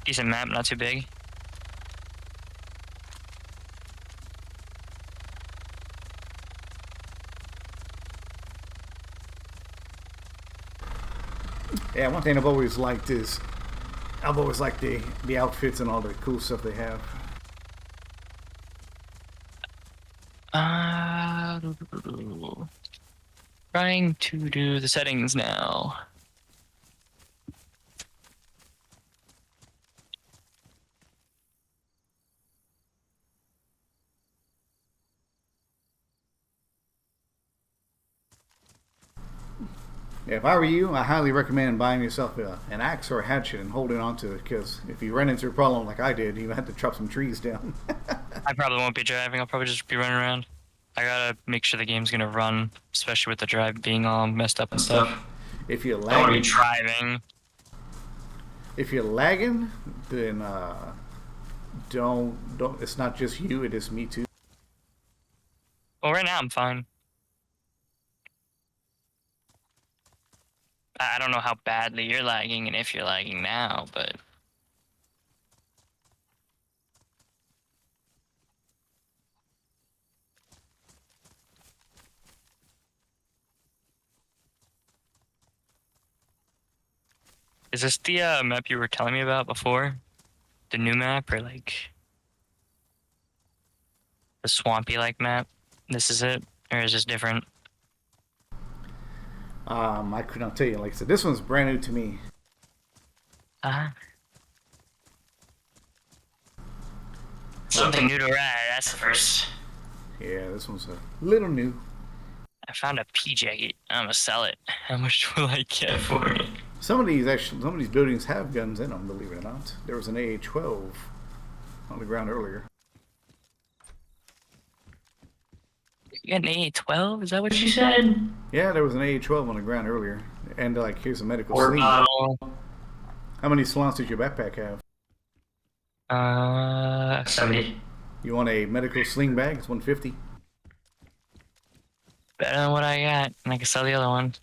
Decent map, not too big. Yeah, one thing I've always liked is I've always liked the outfits and all the cool stuff they have. Trying to do the settings now. Yeah, if I were you, I highly recommend buying yourself an axe or a hatchet and holding on to it, because if you run into a problem like I did, you have to chop some trees down. I probably won't be driving. I'll probably just be running around. I gotta make sure the game's gonna run, especially with the drive being all messed up and stuff. If you're I don't wanna be lagging, driving. if you're lagging, then don't. It's not just you; it is me too. Well, right now I'm fine. I don't know how badly you're lagging and if you're lagging now, but... Is this the map you were telling me about before? The new map, or like... the swampy-like map? This is it? Or is this different? I could not tell you. Like I said, this one's brand new to me. Something new to ride, that's the first. Yeah, this one's a little new. I found a P-jacket. I'm gonna sell it. How much will I get for it? Some of these buildings have guns in them, believe it or not. There was an AA-12 on the ground earlier. You got an AA-12? Is that what you said? Yeah, there was an AA-12 on the ground earlier. And like, here's a medical Or sling. bottle. How many slants does your backpack have? 70. You want a medical sling bag? It's 150. Better than what I got, and I can sell the other one.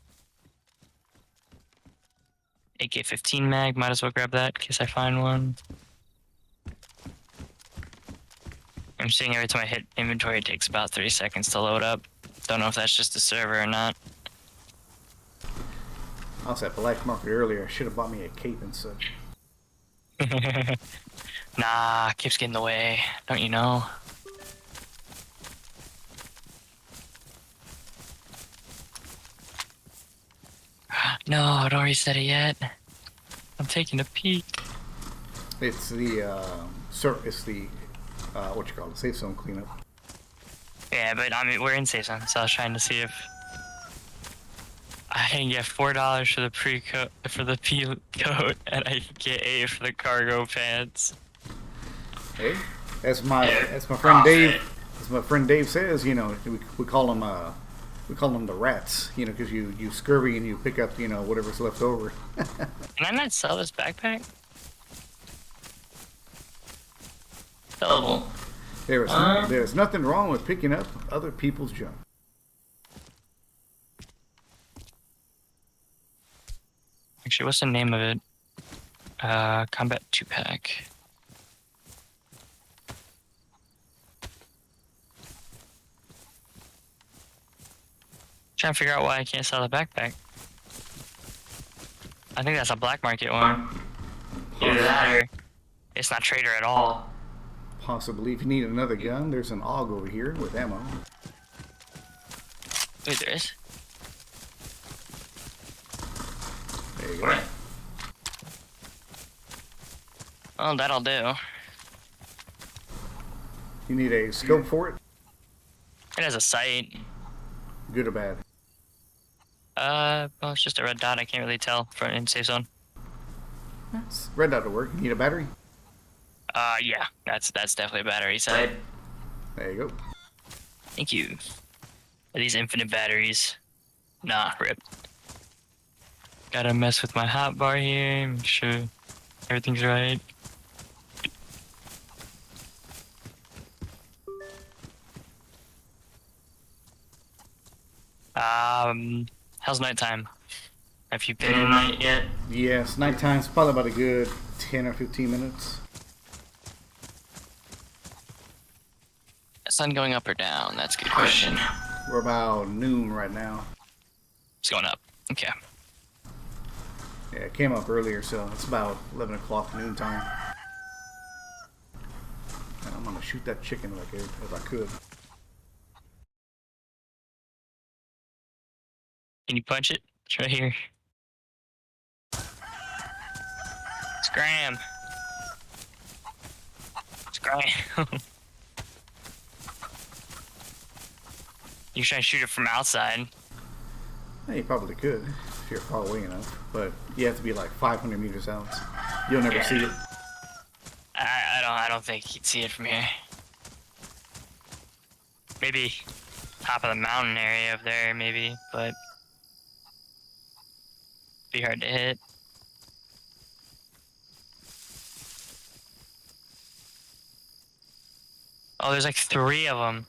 AK-15 mag, might as well grab that in case I find one. I'm seeing every time I hit inventory, it takes about 30 seconds to load up. Don't know if that's just the server or not. I was at Black Market earlier. I should have bought me a cape and such. Nah, cape's getting in the way. Don't you know? No, don't reset it yet. I'm taking a peek. It's the what you call it, safe zone cleanup. Yeah, but I mean, we're in safe zone, so I was trying to see if I can get $4 for the pre-coat for the P coat, and I can get 8 for the cargo pants. Hey, as my friend Dave, as my friend Dave says, you know, we call them the rats, you know, because you scurry and you pick up, you know, whatever's left over. Can I not sell this backpack? Sellable. There's nothing wrong with picking up other people's junk. Actually, what's the name of it? Combat 2-pack. Trying to figure out why I can't sell the backpack. I think that's a black market one. Either that or it's not trader at all. Possibly. If you need another gun, there's an AUG over here with ammo. Wait, there is? There you go. Where? Oh, that'll do. You need a scope for it? It has a sight. Good or bad? Well, it's just a red dot. I can't really tell for in safe zone. Red dot to work. You need a battery? Yeah, that's definitely a battery sight. There you go. Thank you. Are these infinite batteries? Nah, rip. Gotta mess with my hotbar here, make sure everything's right. How's nighttime? Have you been in night yet? Yes, nighttime's probably about a good 10 or 15 minutes. Sun going up or down? That's a good question. We're about noon right now. It's going up. Okay. Yeah, it came up earlier, so it's about 11 o'clock noon time. And I'm gonna shoot that chicken if I could. Can you punch it? It's right here. Scram. Scram. You try to shoot it from outside. Yeah, you probably could if you're far away enough, but you have to be like 500 meters out. You'll never see it. I don't think you'd see it from here. Maybe top of the mountain area up there, maybe, but be hard to hit. Oh, there's like 3 of them.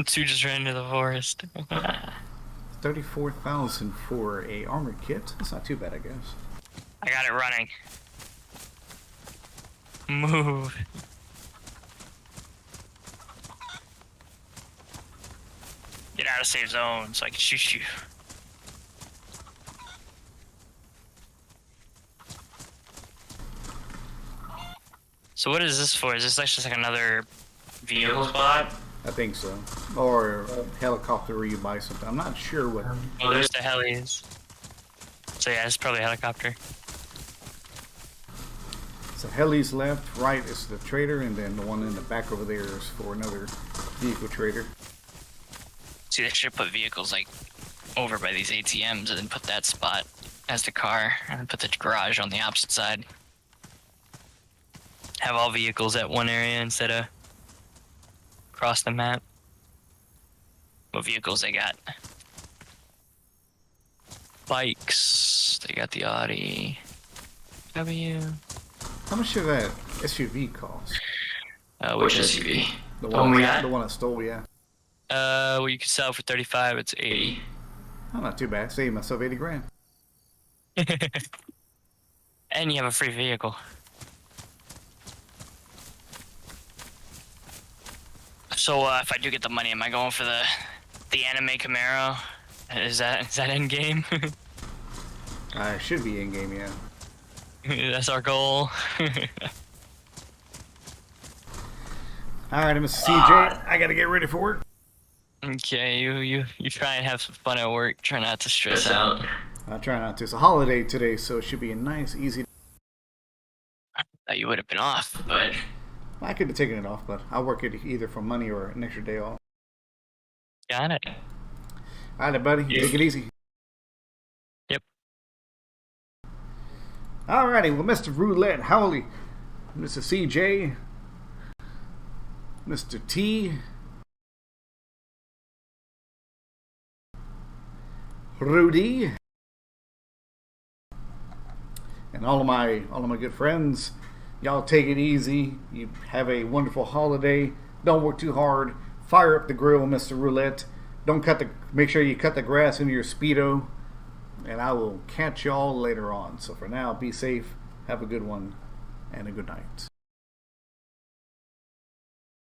2 just ran into the forest. 34,000 for a armored kit. That's not too bad, I guess. I got it running. Move. Get out of safe zone so I can shoot you. So what is this for? Is this like just like another vehicle spot? I think so. Or a helicopter where you buy something. I'm not sure what. Oh, there's the helis. So yeah, it's probably a helicopter. So heli's left, right is the trader, and then the one in the back over there is for another vehicle trader. See, they should put vehicles like over by these ATMs and then put that spot as the car and then put the garage on the opposite side. have all vehicles at one area instead of across the map. What vehicles they got? Bikes. They got the Audi W. How much did that SUV cost? Which SUV? The one we got? The one I stole, yeah. Well, you can sell for 35. It's 80. Oh, not too bad. Saved myself 80 grand. And you have a free vehicle. So if I do get the money, am I going for the anime Camaro? Is that end game? I should be in game, yeah. That's our goal. All right, Mr. CJ, I gotta get ready for work. Okay, you try and have some fun at work. Try not to stress out. I try not to. It's a holiday today, so it should be a nice, easy. I thought you would have been off, but I could have taken it off, but I'll work it either for money or an extra day off. got it. All right, buddy. Yeah. Take it easy. Yep. Alrighty, well, Mr. Roulette, Howley, Mr. CJ, Mr. T, Rudy, and all of my good friends. Y'all take it easy. You have a wonderful holiday. Don't work too hard. Fire up the grill, Mr. Roulette. Make sure you cut the grass into your Speedo. And I will catch y'all later on. So for now, be safe, have a good one, and a good night.